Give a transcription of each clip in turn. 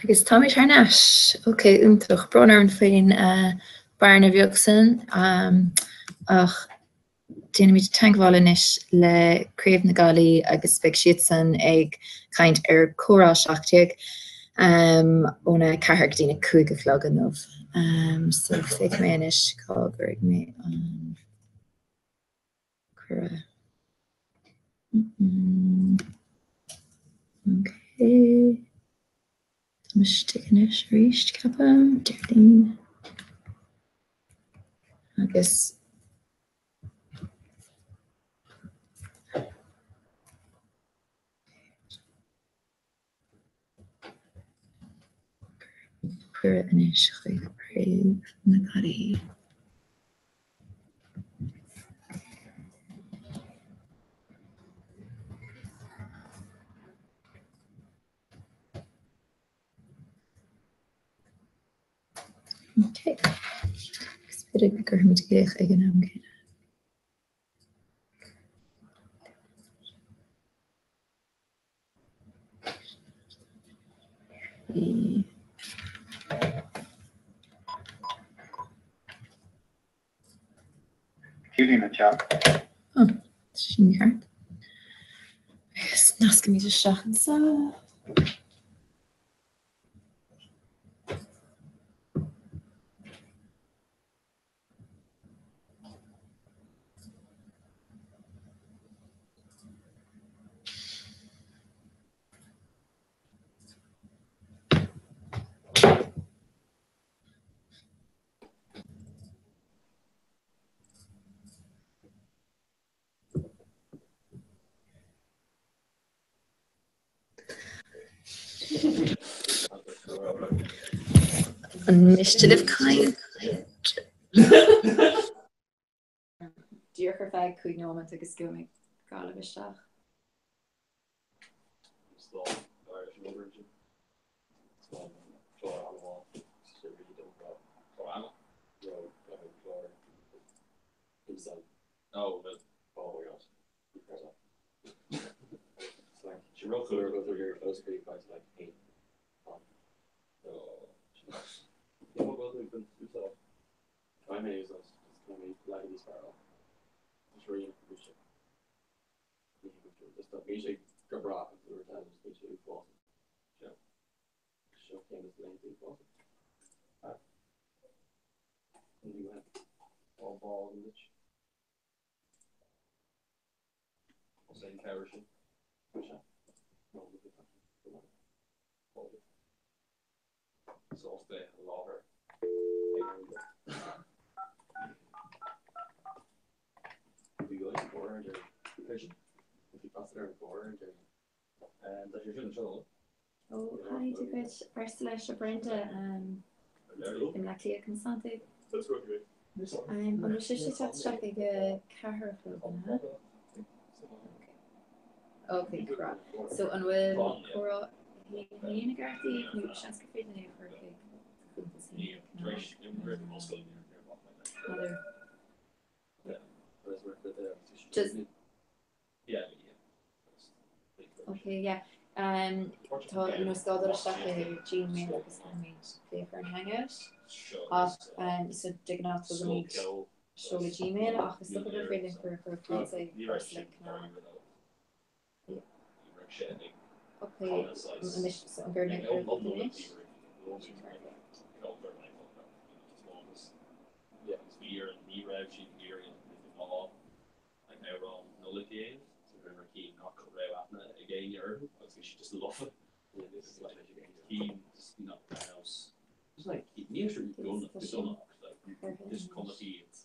Agus Tommy Tarnash. Okay, toch bronner an féin barna bheochsan. Ach déana míid tankháin is le craobh na gálaí agus bheadh siad san ag caint Comhrá seachtaigh óna cethar daoine cúig a phlog an nómh. So féic mé inis cágur ag mé an Comhrá. Okay. Mistaken is reached kappa, dirty. I guess. Pura anish brave nagari. Okay. Spyrig gyrmyd gych ag yn amgyd. Jullie met jou. Oh, dat is niet hard. Naast me de schacht zo. An mischief kind. Dúr chu feidh chuig nómant agus gúmig gála bhisteach. Oh, but oh my gosh. It's like she real clear goes through your first grade by like 8. So you know what we've been through so I may use those just kind of like this barrel. Just really appreciate just the music Comhrá and the return is basically awesome. Show came as lengthy awesome. And you went all ball in which same version. So stay longer. If you go into four and vision, if you pass there in four and that you're doing the show. Oh, hi, to good first Brenda in Lactia Constante. That's what you I'm on the shishi chat shop the car flow. Okay, correct. So, and with Comhrá, he garty new chance to fit in here for just okay, yeah. You know, still got a stuff in Gmail because I made play for an hangout. So digging out the link, show the Gmail. Off the stuff of the feeling for a food say first like. Okay, so I'm going to go finish. Yeah, it's beer and knee rev, sheep gear, and all. Like now we're on nullity, so we're keen not cut right after again. You're, I she just love it. Yeah, this is like keen, just not house. Just like you sure you've done it, like just come with it,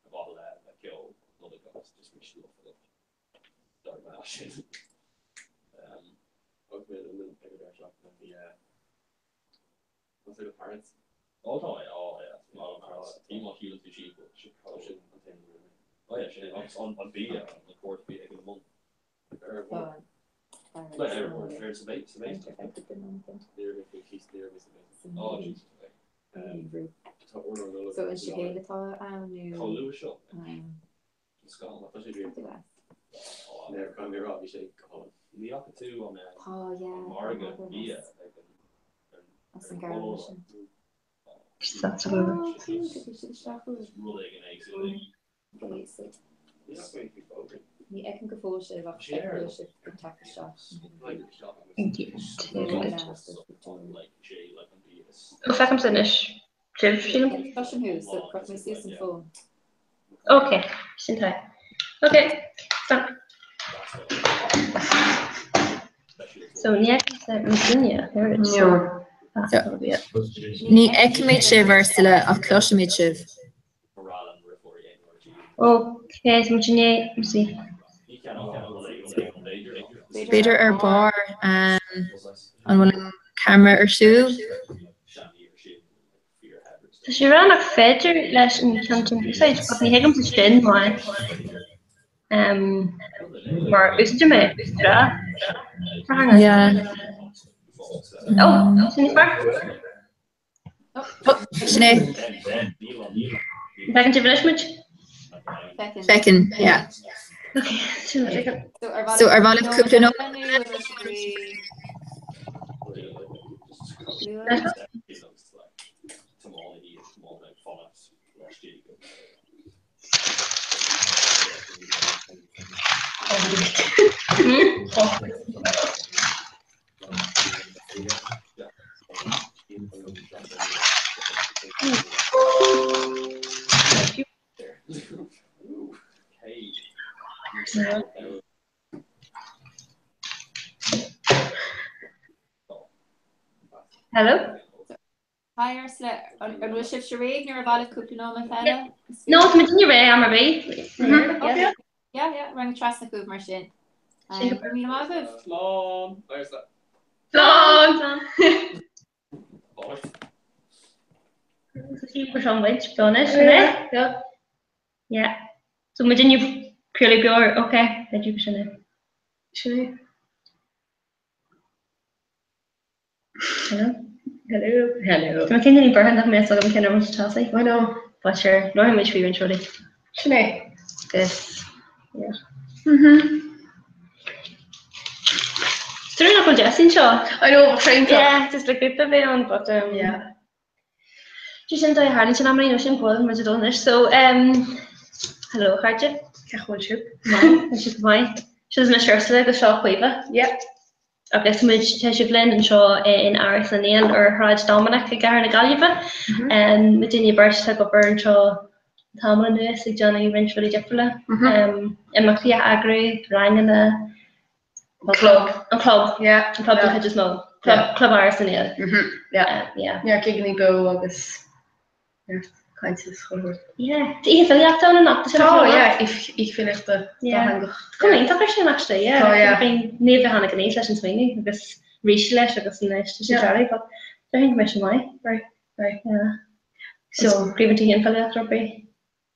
a bottle that kill another guys, just wish you love it. Sorry about that shit. I've made a little bigger dash up than the what's it, the parents? Oh yeah. Team of healers to sheep, but she probably shouldn't contain really. Oh yeah, she on B on the fourth B in the month. Like everyone, there's some mates. They're big keys there, oh Jesus. So in Chicago, it's new. Call Lewis shop. Scotland, I thought she'd be. Never come here, obviously. The other two on oh yeah. Marga, yeah. As an garlic. That's a good. Ní ag an go fóil sé bh sé go take shop. Thank you. Go Fecam finish. Jim. Fashion who so got my Susan phone. Okay. Sintai. Okay. Stop. So next mbliana. There it is. So, That'll be it. ní eicimid sé bharsile ach cloisiid sibh. Okay, so mbliana, let's see. Féidir ar bar an bhfuil camera arsú. So she ran a féidir leis an canton site, but ní heagam sa sin mai. Mar uiste ra. Yeah. Oh, sin far. Sinead, Back into village much? second, yeah. Okay, second. So ar bhailh cúpla nó Hello? Hi Ursula, an bhfuil sibh siréig nuair a bhailh cúpla nó a fella? No, it's Virginia Ray, I'm a Ray. Okay. Yeah, rang tras na cúb mar sin. Mí mágah? Long. Where's that? Long. Super some which bonus, yeah. Yeah. So Virginia purely pure, okay. Thank you for sharing. Hello. Hello. I'm thinking Burhan that mess I'm kind of much Chelsea. I know. But sure, no how much we went really. Sinead. This. Yeah. Still not Justin Shaw. I know, we're trying to. Yeah, just like bit on, but yeah. Just in die hard and I'm not even going to do this. So hello, Harja. Mine. She's mine. She's my shirt like a shop weaver. Yeah. Okay, so much Tesha Blend and Shaw in Aris and Neil or Raj Dominic Garn a Galliva and Virginia Birch took up and Shaw Tamlin Lewis, Johnny eventually Jeffrey and Macria Agri, Rangana Club. Yeah. Club the Hedges Mo. Club Aris and Neil. Yeah. Giggling go August. Kinds of school. Yeah. Do you feel like down and up the Oh yeah, if finish the Coming to question actually, yeah. Oh yeah. Been never had a good session swinging because Richelieu because nice to see Charlie, but I think mission why. Right. Yeah. So give it to him for that rugby.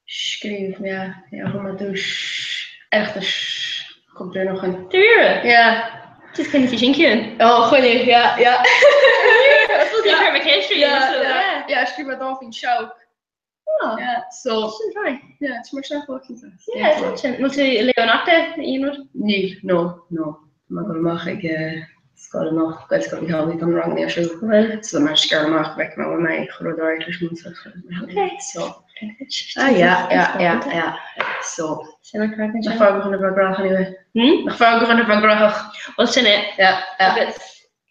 Schreef, ja, hoe maar dus echt komt er nog een. Ja. Just kind of fishing queue. Oh, goeie, ja. Dat was die chemistry. Ja, schreef maar dan in show. Oh, yeah, so yeah, it's more stuff working. Yeah, it's leanúnach, you know? No. Maar dan mag ik scholen nog, ik skal vi ha lite om rang ner så man ska mag väck med mig för då är det liksom okay, så. Ja. Så. Sen jag kan jag får gå under bra anyway. Jag får gå under bra. Well, sen ja.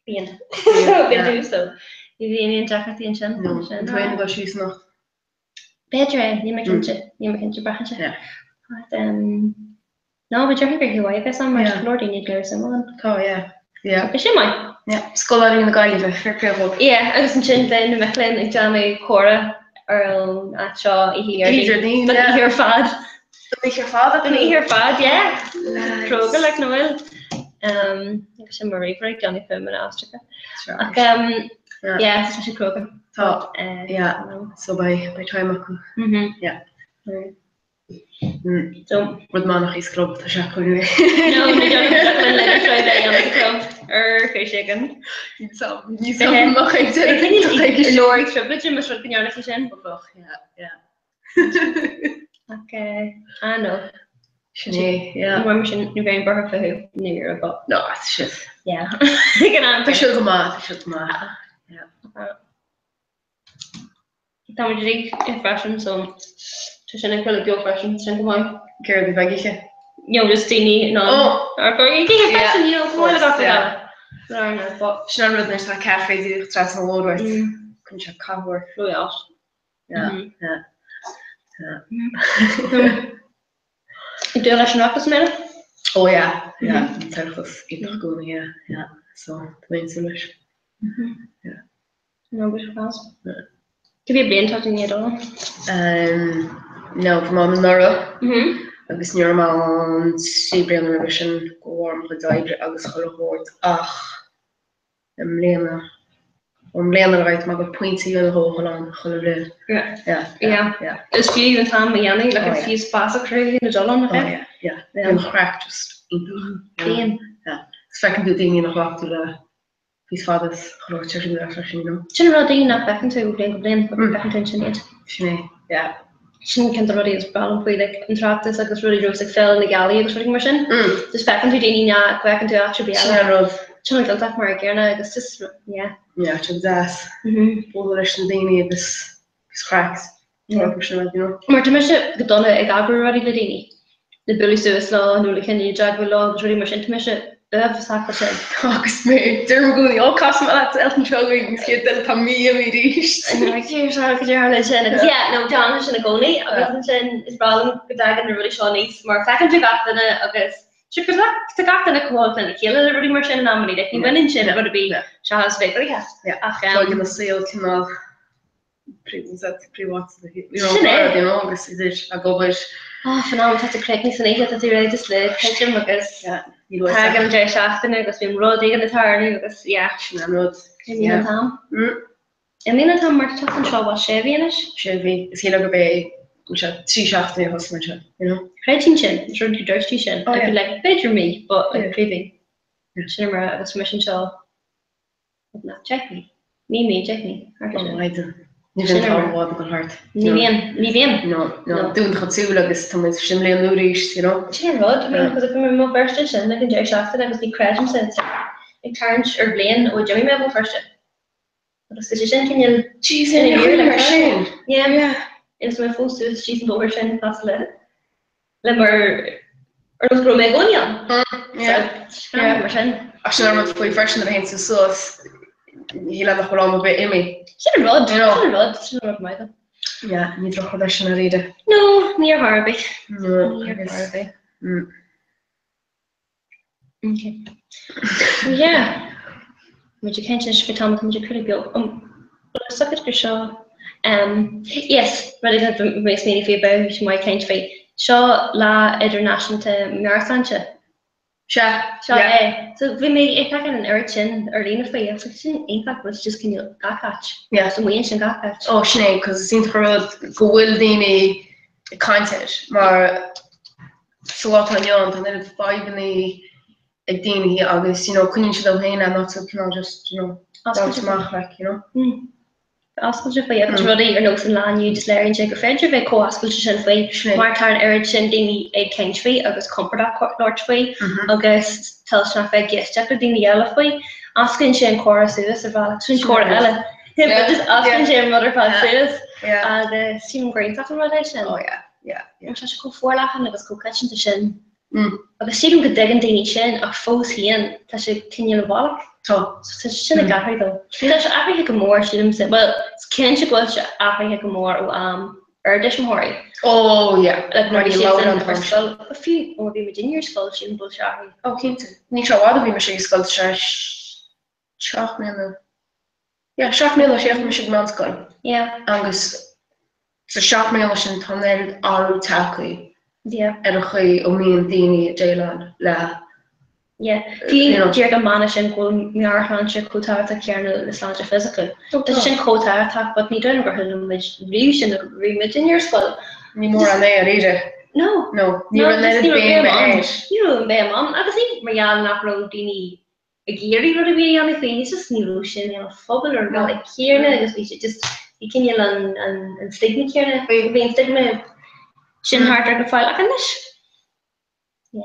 Bien. Bien do so. You in jacket in chen. No, twin go shoes nog. Betre, you make it back. Yeah. But no, but you're here who I guess I'm much Lord in your someone. Oh yeah. Is she mine? Yeah. Scholar in the Galliva for travel. Yeah, I was in chin then McLean and Johnny Cora or at Shaw here fad. Your father here fad, yeah. Kroger like Noel. I'm Marie for Johnny Film in Africa. Yeah, especially Kroger. Oh, yeah. So by time yeah. So with man nog iets klopt, als je No, they don't try that on the club. Fish chicken. So you saw nog iets. Lori triplets in Mr. Pignana Kitchen. Okay. I know. Yeah. We're machine you're going for who New Year but no, it's just yeah. I can answer. Should come on. Yeah. Tá fashion so sin go bio fashion sin mai. Ceir go bheige. Jo just daoine ná fashion Sin rud na caféú tra an bhir chun se cabhar fluá. I dú leis an rapas me? Ó ja, tuchas idir gona so mé leis. No fás. Go bhí blion tá in édó? No má nora agus nuor má sibrian revision gohharm go daidre agus chohort ach mbliana right má go pointí an hóán cholle. Is fi an tam Janni le fi spa cru na John crack just fe do ding nach wacht le his fathers cho sin. Sin ra nach becken to blin betention Sinné sin ken rudi is bra puig an tratas agus rudi ro fel na gali agus mar sin. Dus becken to déine na kwekken to atri gal mar gena agus just das Polish daine agus cracks mar me se gedonne ag agru rudi le déine. De bully suas lá nu le kenny jag lá rudi mar sin me se sa agus mé derm goí á cos elton troing ski tá mí a mí ríist. le sin no Dan sin a goni agus sin is bra go dagan na rudi seánís mar fe gatainna agus gatainna coáil na chéile rudi mar sin amí le ní win sin a bí se has fé gin na saoil cinál privát agus idir a gobeir. Fan hat arénig san éige dat ré is le pe agus gan dé seachtain agus bhím rodí an na tarní agus rud tam. I mí tam mar tu an seo sé bhíis? Sébhí is hé go bé trí seachtaí hos mar Réitín sin rudí dúirtí sin le féidir mí, criving sin mar agus mission seo check me. Ní check me. Ní bhá go hart. Ní bhíon? No dún chaú agus tá sin léon nuéis Sin rud agus má verste sin le an dé seachtain agus ní credim sin ag tarint ar blian ó Jimmy me first. Agus sin cinil cheese in sin. Is my full suit cheese and over sin le mar gro me gonian. Mar sin. Sin mar foi fresin a hen sa sauce. Hí le nach choráma be imi. Sin rud mai. Ní troch lei sin a réide. No, níor Harbe. Mu ken fi tam cru bio. So gur seo. Yes, rud mééis mé fé be mai kaint fé. Seo lá international te Mearsanse. So we made a pack an urchin or lean of way sin impact was just can you gakach. So we sin gakach. Oh Sinead, because it seems for go will dini content mar so what on yon and then 5 in the dini agus couldn't you have and not so just Ascail fé rudí ar nó an lániu just leirn sé go féidir bheith co-ascail sin fé mar tar air sin daoine ag ceint fé agus compara Lord fé agus tal na fé geisteach go daoine eile fé ascail sin chora suas ar bhela sin chora eile ascail sin mother fá suas agus sin greintach an rudéis sin se go fórlachan agus go caiisinta sin agus si go degan daoine sin ach fós hían tá sé cinenne bhach. sin a gahar though. Leis ahí go mór sim sin, well, cin se goil se ahí go mór ó ardis móí. Oh, yeah. Like mar an first a few ó bhí me junior school sin bol se ahí. Oh, cínta. Ní seo bhá bhí me sé scoil se 7 mbliana. Yeah, 7 mbliana sé me sé go scoil. Yeah. Agus sa 7 mbliana sin tá éir áú tacaí. Yeah. Ar a chuí ó míon daoine déileán le. Yeah, Fi mana sin go mearhan se kota cearna Islamic physical. sin kota, but ní dun go ri sin ri in your school. Ní mór an é a réide. No, ní be mam agus ní mar nach ro dini a géri ru vi an fé just ní sin fobal or gal cearna agus vi just kin an stigma cearna bé stigma sin harder go fáil a. Yeah,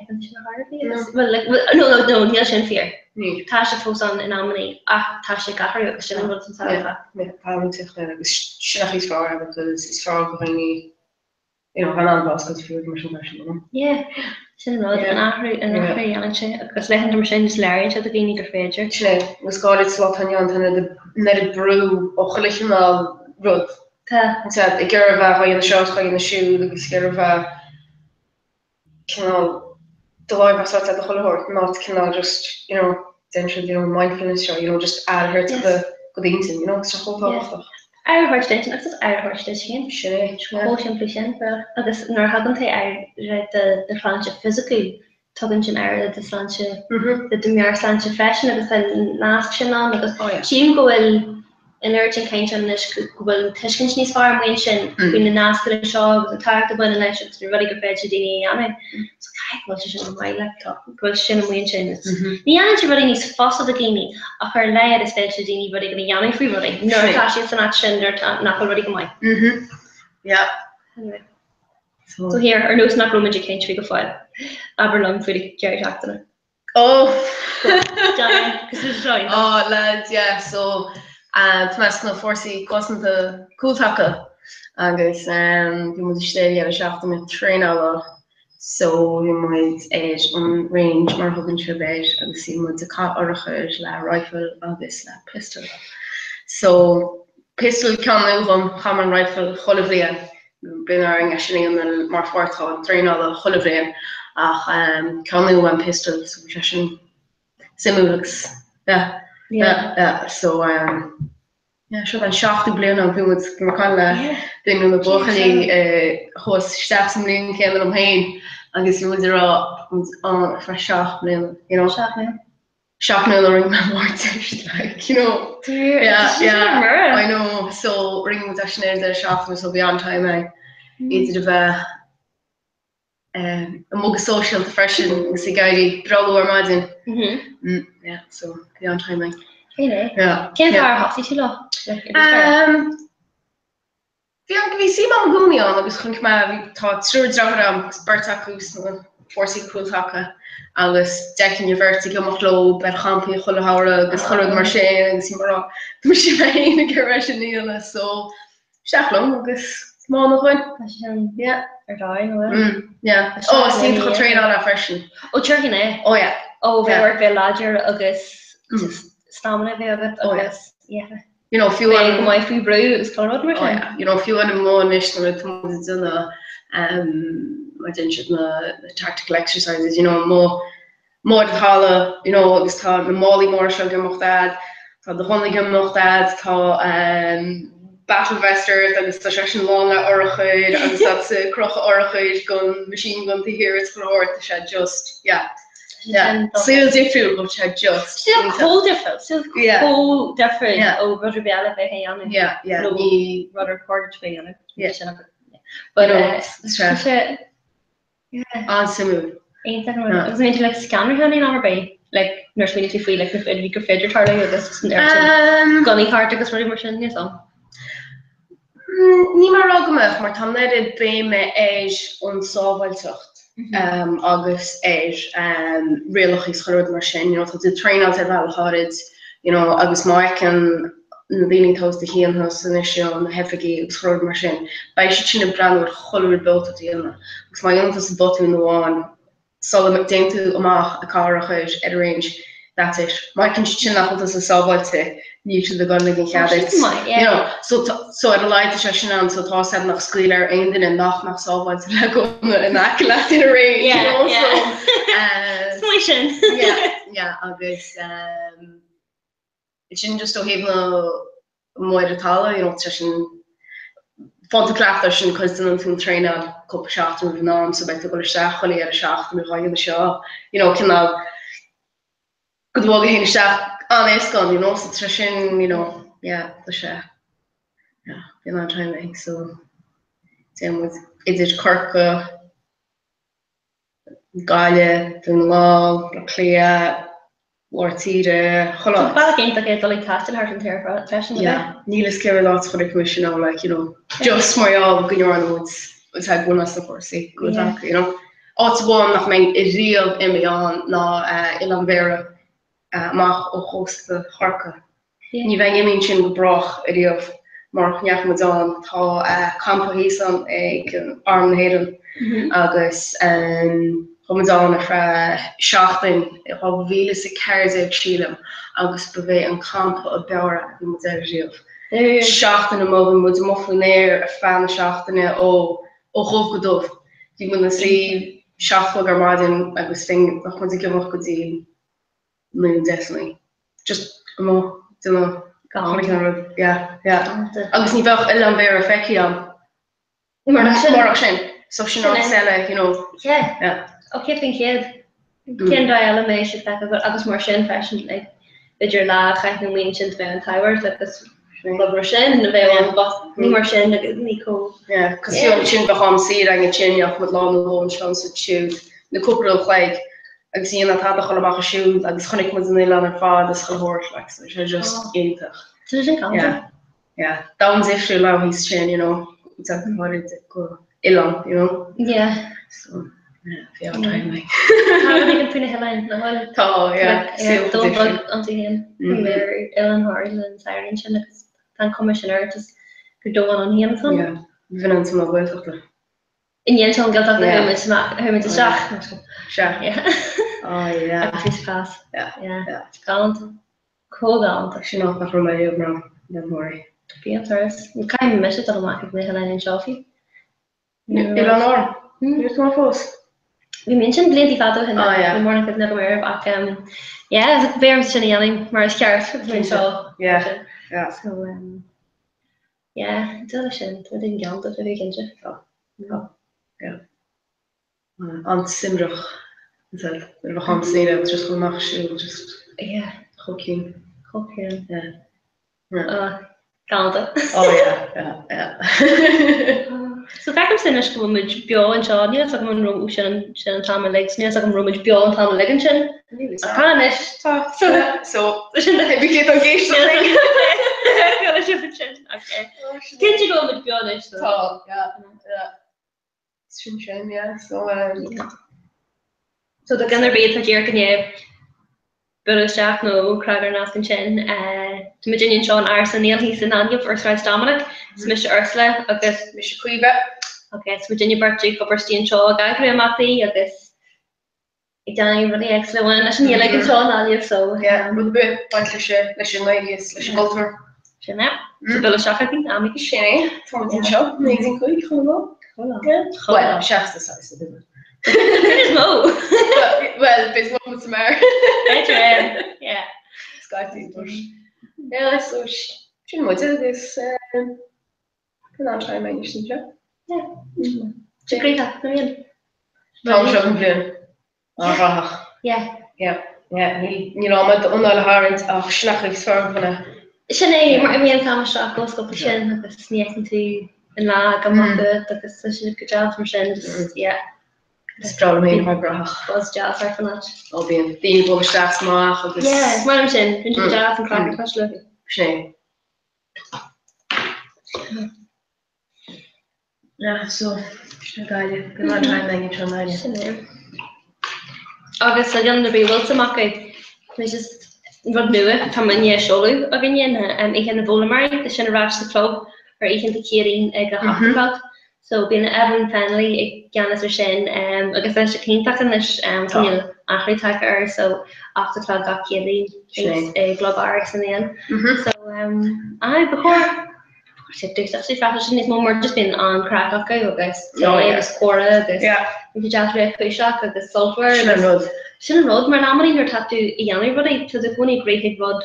well, no, he sin fear. Tá sé fós in amnaí ach tá sé gahar agus sin bhil sa. agus sinach is far because it's far going han anbas go fiú mar. Yeah. Sin rud an áhrú an sé agus lehan mar sin is leir a gine gur féidir. Sé was gáid slot an tanna net brú ó cholichinál rud. Tá I gur bheith in na seo chuig na siú agus gur bheith deláimh a chohort not canál just mindfulness show just add her to the good eating so whole Airhorstein agus airhorstein sin sin sin agus nar hagan de Franse fysical tugann sin air de slanse de dumear slanse fashion agus nás sin an agus sin gohfuil in urgent kaint an gohfuil tuiscin níos far muin sin bhí na náscail seo agus an tarta buin leis rudí go féidir daine anna so caiic sin mai laptop gohfuil sin muin sin ní an rudí níos fossil a géine a chu leiad is féidir daine rudí go dhéanana frí rudí nuair tá san sin nachfuil rudí go mai so here ar nós nach romaid céint frí go fáil aber lom fuidir Jerry Jackson lads so Thomas na forsi kosten de koeltakke agus je moet ste a shaft met train so je moet on range maar hogen beis agus si moet de ka orige la rifle agus la pistol so pistol kan van hammer rifle chollevleen bin er en maar voortgaan train alle chollevleen ach kan een pistol simulux so seo an seachú blian an bhúd mar chu le duine na bochalí chus steach sem líon céan am hain agus bhúidirrá an fra seach blian seach nó ring mórte I know so ring a sinnéir de seach so bhí antáim idir bheith a mógus social freisin agus I gaiirí braúar maidin so bhí antáim Ken hasí tú lá? Bhí si am gúní an agus chun me tá trúdra agus bartachús nó fórsí cooltacha agus decin verti go marló ber champi cholehaire agus chorod mar sé agus mar si héine gur sin níle so seachlum agus má chuin sí go trein an a fresin. Ó tuirgin é? Ó bhar be láidir agus stamina bheith agus fiú mai fiú breú agus chlárad mar fiú an mó is na duna mar den na tactical exercises mór hála agus tá na málaí mór se go mochtad tá de honnig go mochtad tá battle vester agus tá sin lána orchuid agus dat se croch orchuid gon machine gun hir chlóir se just still different but just still cool different over beala bheit an ní rudder quarter to an but an simú agus mé le scanner hunning an bei like nurse we feel like vi go féidir tar agus gunny hart agus ru mar sin som ní mar agamach mar tam net bé me éis an sáhailtocht agus réalach is chorod mar sin de train out bhe háid agus mai an na déine tos de hían hos san is an hefigé agus chorod mar sin bei se sin brandúir choir bil déna gus mai antas botú nóáin sal deintú amach a cárachuir at range that it mai cin sin nach a sábailte ní de gan gin chead so a leit se sin an so tá se nach scuilir ein din en nach sábailte le go in a in a range agus sin just ó hé moid atá sin fantaklaachtar sin constant an tún trein a kopschaftú ná so be go seacholí ar a seach nu ra seo kinna goedwoge heen staat aan is kan tre sin se aan time so moet is karke gaile doen lá kle ortiere castle haar her Niels ke laat voor de commission like just maar gonn het had one as the force good one nach mijn is real in me aan na in an vera amach ó chósta harca. Ní bheith imíonn sin go broch a dtíobh mar neach madán tá campahísan ag an arm na héireann agus chomadán a fra seachtain á bhíle sa ceirde trílam agus ba bheith an campa a beara bhí mu díobh. Seachtain am mógan mu mofunéir a fan seachtainine ó chomh go dubh. Dí mu na slí seachfog ar maidin agus fin nach mu gimach go dtí nu definitely. Just mo dunno. Agus ní bheith eile an bhéir a feici an. Mar sin. So sin á selle, you know. Yeah. Okay, fin céad. Cén dá eile mé se fe agus mar sin fashion like idir lá chaith na líon sin bheith an taiwar agus mar sin na bheith an ní mar sin ní có. Yeah, cos fiú sin bechám siad an tinneach mud lá lón sean sa siúd na cúpla chléig agus íon an tab chola bach a siúd agus chonig mu an éile ar fád is gohór le sé just éintach. So sin cá? Yeah, downs ifriú lá hís sin, you know, go ilan, you know. Yeah. So, yeah, time me. How do you finish line? Tá, yeah. Don't bug onto him. We're Ellen Harlan and Siren Chin because than commissioner just could do one on him. Yeah. Even on some of the. In Yen Tong got the home to Shach. Yeah. Oh yeah. Fish pass. Yeah. Gallant. Cool gallant. She not that from my job now. Don't worry. Be interested. You can't miss it on the market with Helen and Shafi. Eleanor. You're more close. We mentioned Blindy Fato in the morning with never wear back. Yeah, it's a very sunny yelling, Mars Carrot. Yeah. So, yeah, delicious. I didn't get on the weekend. Yeah. On Simrach. So, we have seen just go nach shoe, just. Yeah. Cooking. Yeah. Galanta. Oh, yeah. So that comes in as come with bio and John. Yes, I'm on room Shan Tam legs. Yes, I'm room with bio and Tam leg and Shan. Panish. So Shan the heavy kid on gauge. Okay. Did you go with bio and so? Yeah. Shan, yeah. So the gunner be at Jerk and you. But Jack no Crowder and asking Chin to Virginia Sean Arson Neil he's in Anya first round Dominic it's Mr. Ursula agus Mr. Cuiva okay it's Virginia Birchie Copperstein Shaw guy Graham Matthew agus it's done really excellent one that's Neil like Sean Anya so yeah we'll be thank you share listen ladies listen culture Shin that so Bill Shack I think I'm sharing Thompson Shaw amazing quick hello well chef's the size of it There's Mo. Well, there's one with some air. Yeah. Sky bush. Yeah, so she might do this. Can I try my English? Yeah. It's a great afternoon. Tom Schaffen. Yeah. You know, I'm at the unalharent of Schnachlich Swarm. Sinead, mar imi an tam seach go go sin agus sneaking to in la gamaka agus sin go job mar sin just yeah. Strong me my brach. Was jazz ar fan. I'll be in the English staff smach agus. Yeah, mar sin into jazz and crack crash look. Shame. Yeah, so gaile. Go on try and get your mind. Agus a gan be wil makke. Me just wat nuwe tam in je solo agin ik in de volemar de sin rash the club or ik in de kering ag a hafveld. So being everyone family ik gan er sin agus ben se keintak in is kan achri so after club got kering a glob arts in the end. So I before fashion is more just been on crack agus so is cora this you just shock agus software Sin road mar námarí ar tatu I anybody to the funny great rod.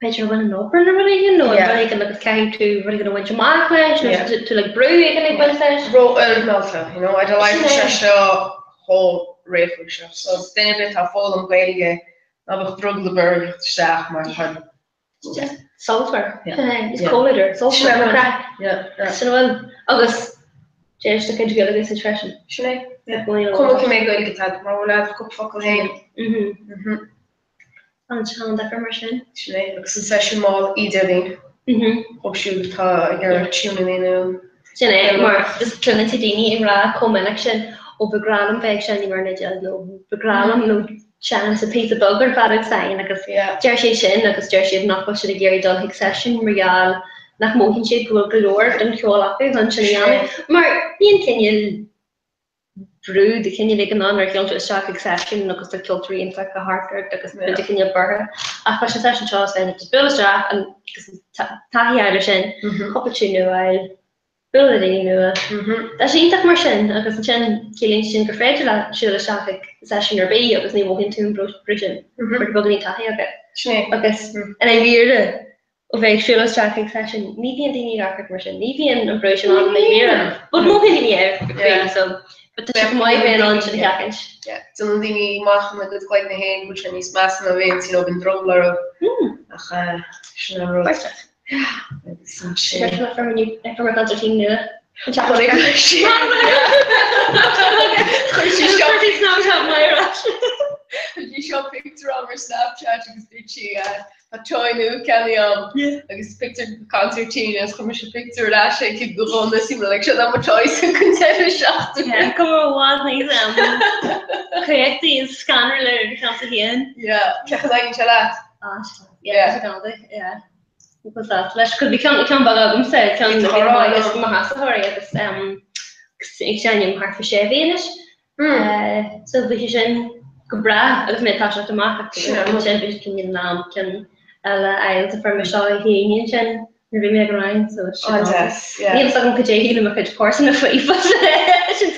Picture when an opera you know I can look at to really gonna win your mark to like brew you can like roll melta, you know, I don't like the whole rifle shop. So then bit have full on gweige na drug the bird staff mar software. It's colder. Software crack. So August just to get this expression. Como que me go get that more lad go fuck him. And challenge that permission. Because session mall either Hope shoot your tuning in. Mar just Trinity Dini in ra com election over Graham Vection you were no Graham no Shannon sa pizza bugger fad sain agus deir sé sin agus deir siad nach go siad a géirí dul hiag session real nach móhin siad go golóir an ceolafu gan sin mar bíon cinil brú de cinine le an ar ceol seach ag session agus de cultúí in fe a Harvard agus de cinine burthe a chu session Charles féin de buileach an taí eile sin coppaú nuil building nua. That's ítach mar sin agus an sin célín sin gur féidir le siúla seach ag session ar bé agus ní bhhin tún brisin mar bugní taí agad. Agus in é bhíre ó bheith siúla seach ag session ní bhíon daoine gachar mar sin, ní bhíon an brisin an mé bhíre, bud mó daoine so but the mai ben on to the hackage. Yeah, so daoine mach na good quite na hen which is mass na events you know been drumler ach sin ro. Some shit. From you from a concert team new. She shopping picture on her Snapchat agus bitchy a toy new Kelly agus picture concert team as commercial picture that she keep go on this like should have a choice and consider shot. Yeah, come on one thing correct the scanner later comes again. Yeah, check like that. Yeah. Because that leis could become bag said can mahasahori agus exanium har for sé Venus so vi sin go bra agus mé tá amach sin kin naam kin eil a firm hé sin vi mé rein so go go hí me chu course na fo should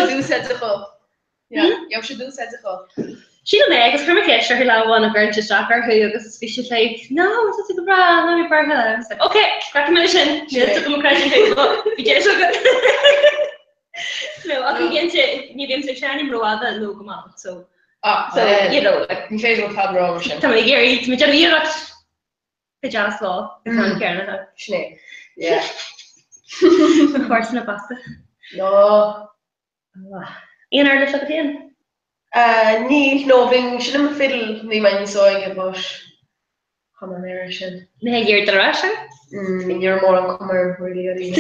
do set jou should do set She don't make us from a catcher who la one a burn to stalker who agus species like no it's a bra let me burn her I was like okay recommendation just come crashing we get so good no I can get to new games shiny roada no come out so you know like you face tab wrong tell me Gary to me just you not the jazz law it's on Canada yeah of course no pasta no in our little again Ní nóving sin am fiddle ní mai soige bos ha an sin. Ne hier de ra? You're more an Comhrá really.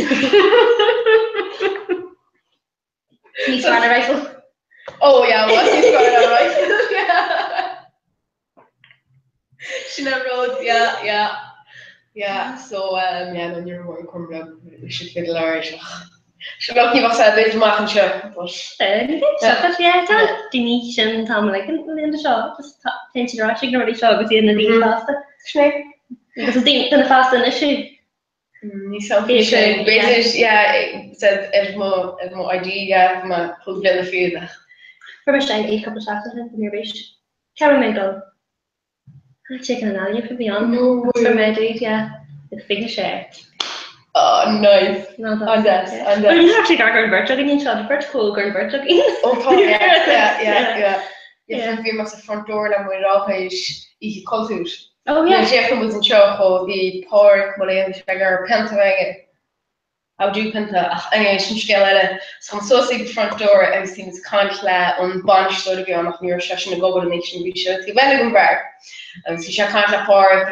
He's on a rifle. Oh yeah, what's he on a rifle? Yeah. She never wrote, yeah. So yeah, no, you're more an Comhrá. We should fiddle Irish. She got me was bit machen sure Dini sin tam like in the shop just tension rush already shop with in the pasta because I think the fast an issue said mo idea ma who the field for a couple shots in your base caramel chicken and alligator for beyond for my date the figure share. Oh, nice. No, that's but it's actually darker and bird in shot bird cool girl bird oh yeah we must have front door and we're all easy culture oh yeah Jeff was in show the pork Malayan sugar penta how do you penta anyway some so the front door everything is can't on bunch sort of be on your session to go to make sure we should the well bar and she can't pork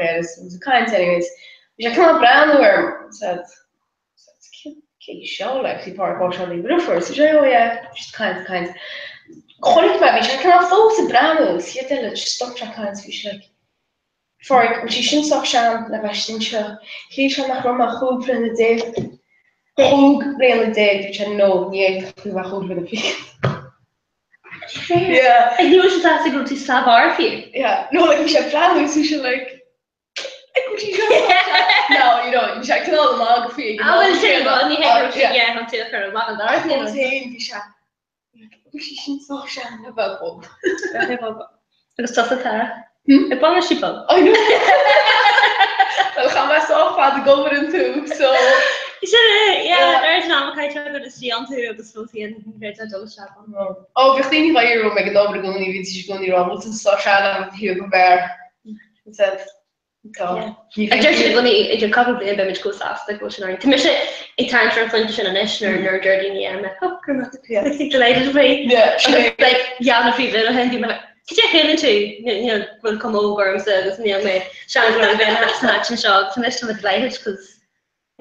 is kind anyways ja kan brandwer said okay show like the park wash on the roofer so yeah just kind quality maybe I can folks brands you tell it stop track kinds fish like for she shouldn't stop sham la bashin show he shall nach roma goed for the day goed really day which I know yeah we were goed for the fish yeah I knew she has to go to Savar for you yeah no like she brands so she like no, you don't. You should all the log for you. I will say about any head yeah, until her a lot of dark. You should so shame about Bob. Because that's a Tara. A bonus ship. I know. Well, how much off had the government too, so. You should, yeah, there's not a kind of to see on to the Sophie and great double shop. Oh, we think by your room, make a double going to be going to Robert and so shall here go bear. It said. Actually, probably a bit go fast like what's going to miss it a time for function and nerd dirty and like oh delighted way like yeah if you little handy like could you feel into you know will come over and say this near me Sean will be snatch and shot to miss them delighted because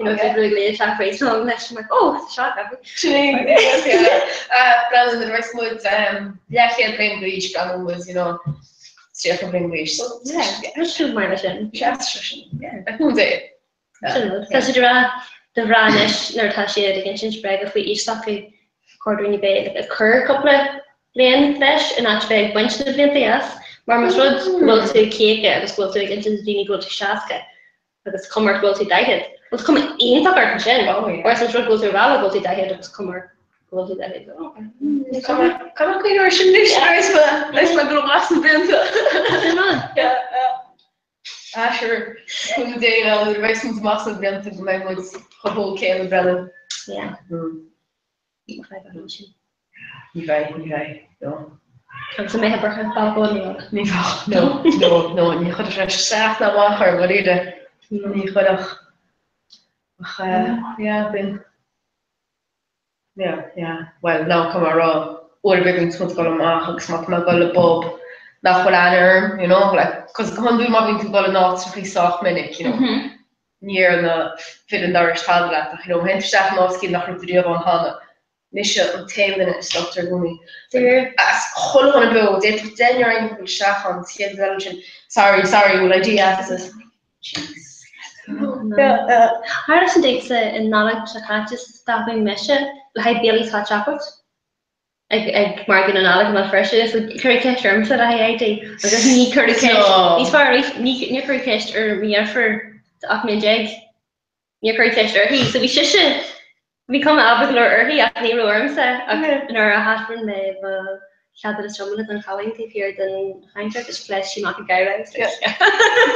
You know, it's really a shot race long less. I'm like, oh, it's a shot. Brandon, the rest was, yeah, he had playing bleach. Brandon was, you know, still playing bleach. So, yeah, I should mind it. Yeah, I can do it. Because the ranish, Natasha, against Inchbreg, if we each stock a quarter in bay, like a cur couple of lane flesh, and actually a bunch of lane yes. Marmas Road, go to cake, let's go to against the Dini, go to Shaska, because Comhrá go to Diet. What's coming in the garden shed? Whereas the road go to Rala, go to Diet, it's Comhrá go to Diet. Come on, Queen or shouldn't you? Nice, my little glass of Benta. Yeah. Sure. Kun day now the rest of the mass of Benta, my was a whole can of Brennan. Yeah. Okay. No. So may have broken balcony. No. You could have staff na wacher, what either. You could have. Yeah. Well, now Comhrá. Or a big smooth column, smack my gully bob. That's what I learn, you know, like, because the Hundu mobbing to go to knots to be soft minute, you know. Near the fit and Darish tablet, you know, when staff Mosky knock her to the dhomhanda. Nisha and 10 minutes doctor Gumi. As whole one about it, then you're in the staff on skin religion. Sorry, will I do access? How does it take in knowledge to just stopping mission? Like Bailey's hot chocolate? I marking an alec my fresh is with curry cash terms that I do. Because me curry cash. These far right, me curry cash or me for the Achman jag. Me curry cash or he so we shisha. We come out or he at the worms and our husband may had the stomach and calling to here then hindsight is flesh she might guy right.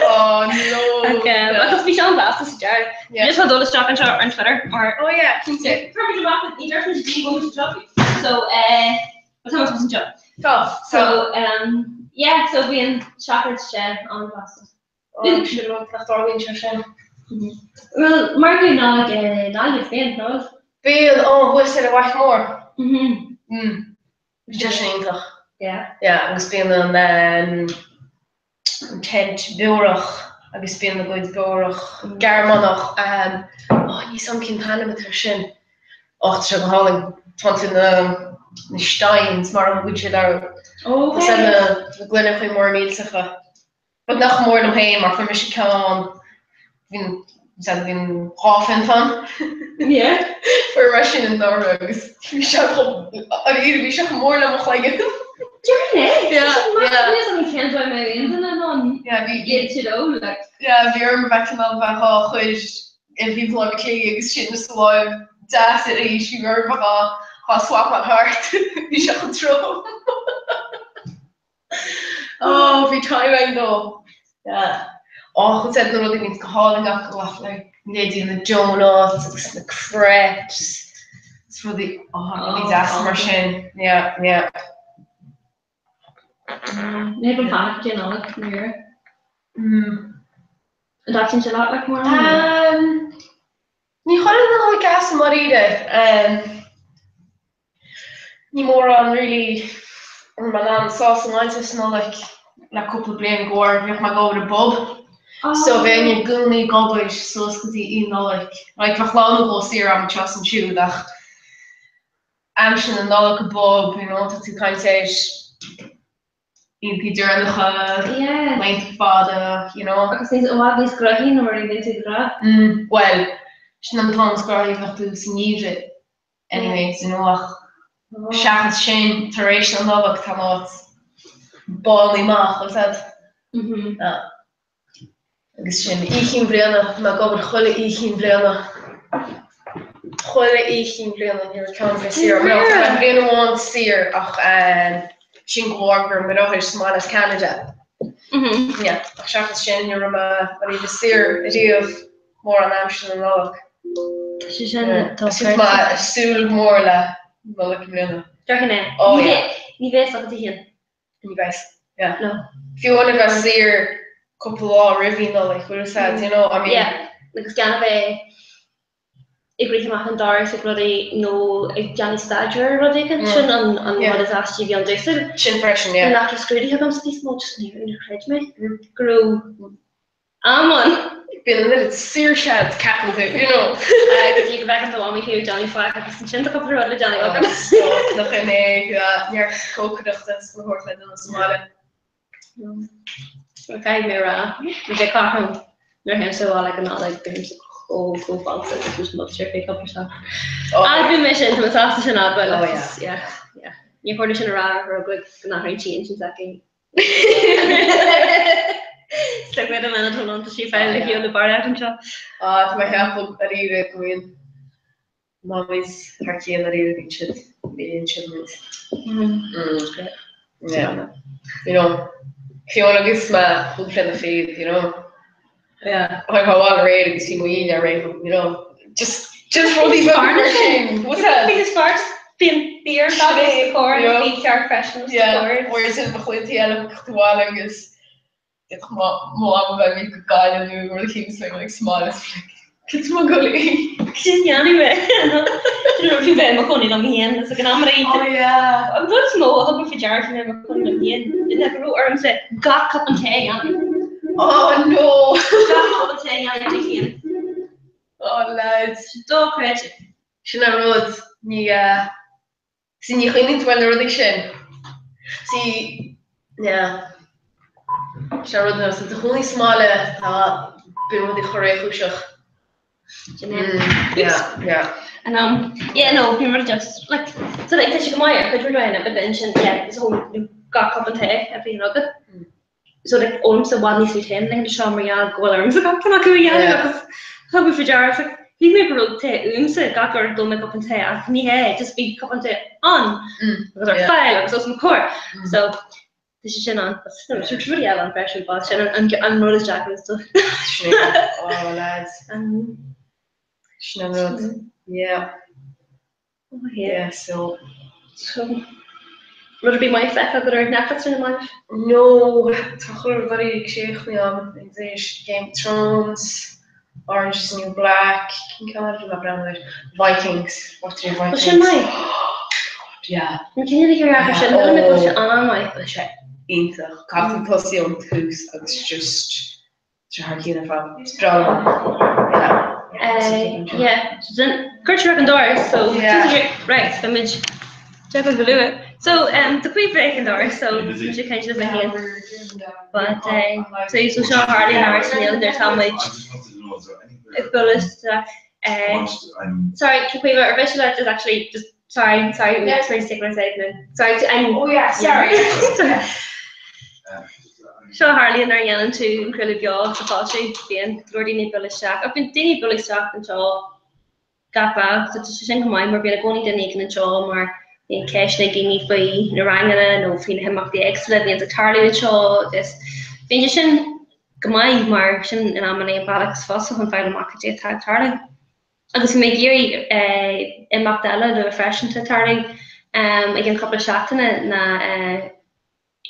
Oh no. Okay, let's be shown last this jar. Just hold all the stock and short on Twitter or oh yeah, can say. Probably drop it. He doesn't be going to drop it. So what time was job? So yeah, so we in chocolate shed on pasta. Oh, should look nach Darwin shed. Well, Margie not you've been no. Bill, oh, what's it a more? Just ain't Yeah, agus bíon an tent beorach agus bíon na goid beorach Garmanach ní sam cin panna with her sin se go háling tanta na steins mar an bhuiide dar na glunne chuoi mór mílsacha. But nach mór am héim mar fuimi se ceán bhín háfin fan. Yeah. For Russian and Norwegians. We shall more than like it. Yeah, we remember back to Malva, and people are making shit in the slime. That's it, she remember how swap on heart. We shall control. Oh, every time I know. Yeah. Oh, who said no, they mean calling up like. Lady in the donuts, the crepes. It's really that's Russian. Yeah. Maybe panic, you know, like here. That's a lot like more. You can't like gas marida. Ni more on really or my sauce and lines is not like couple of blame gore. You have my go to Bob. So when you go to go so in like verklagen go steer am chas and shoe that amshin and dollar bob, you know, to kind say in Peter and the my father, you know. Because these are these graheen or even to grab. Well, she's not plans graheen have to see it. Anyways, you know, Shachas Shane, Teration and Lubbock cannot ball me mach, what's that? Agus sin mbliana má go cholle mbliana. Cholle mbliana hier kan seer. Maar brenn want seer ach sin goorger met ook small as Canada. Ja, scha sin ma de seer of more an Amsterdam en Lok. Ma stoel moorle mbliana. Oh ja. Niet weet wat het hier. You guys, yeah. No. If you want to go seer couple of riving like what is that, you know, I mean like gan ik weet mag een daar so bloody no Johnny Stager wat ik het schon on what is actually beyond this chin fresh yeah and after screwed he comes these much near in the fridge me grow Amon. Been a little searshad capital, you know. You go back into Lamy here, Johnny Flack, because the chin took up the road, Johnny. Nog een neer kookgedacht is gehoord met een smalen. Okay, Mira, we got him. They're him so like not like games. Oh, cool box. It's just not sure pick up yourself. I've been mission to myself to not, but yeah. You heard it in a rare or a good not very change in that game. Stuck with a minute hold on to see finally heal the bar out and shop. It's my help at either going. Mommy's turkey and the shit. Yeah. You know, if you want to give my food from the feed, you know. Yeah. I have all ready to see me right, you know. Just for these what's that? Biggest parts being beer, the core, beef jar freshness. Yeah. Whereas in the hotel, the is it's mom by me guy and you were things like smallest kids my gully. Anyway, you know, if you've ever gone in on the end, it's like an amity. Oh yeah. I'm good small, I'm for jar, never gone in the end. In that root arm said, got cup and tea, oh no. Got cup and tea, again. Oh lads. Dog credit. Shina road. Yeah. See you cleaning to the religion. See, yeah. Sharon knows the only smaller been with the choreography. Yeah. And yeah, no, people just like so like this uair, could we doing it, but then it's whole got cup and tea every nugget. So like almost the one needs to ten, like the chomhrá go alarms like can I go yeah. How we for jars like he make a road tea so got her don't make up and tea and he just be cup and tea on because our file so some core. So this is on. It's really on pressure, but I'm not as jacket and stuff. Oh lads. Yeah. Oh yeah. So would it be my fleck that are Netflix in life? No, it's very exciting. There's Game of Thrones, Orange is the New Black, Vikings. What's your Vikings? What's your mind? Yeah. Can you hear after on my Inta, Captain Pussy on Toos, it's just Harkina from Sprioc. Yeah, then Kurt open doors, so right, image check on the so the quick breaking doors, so you can just again. But so you saw Harley and Arsenal, there's how much it goes sorry, quick our visual art is actually just sorry, that's very sick when I say it then. Sorry. Seo Harley and Ariane to Crilly Bia, Safashi, being Lordini Bullish Shack. I've been Dini Bullish Shack and Shaw Gapa, so to sing my more being a going to Nick and Shaw, or in Cash Nagini by Narangana, no feeling him up the excellent, and the Tarly and Shaw, this Finishing Gamai Martian and Amani and Balax Fossil and Final Market J Tag Tarly. I was make Yuri in Magdala, the refreshing to Tarly, again, a couple of shots in it, and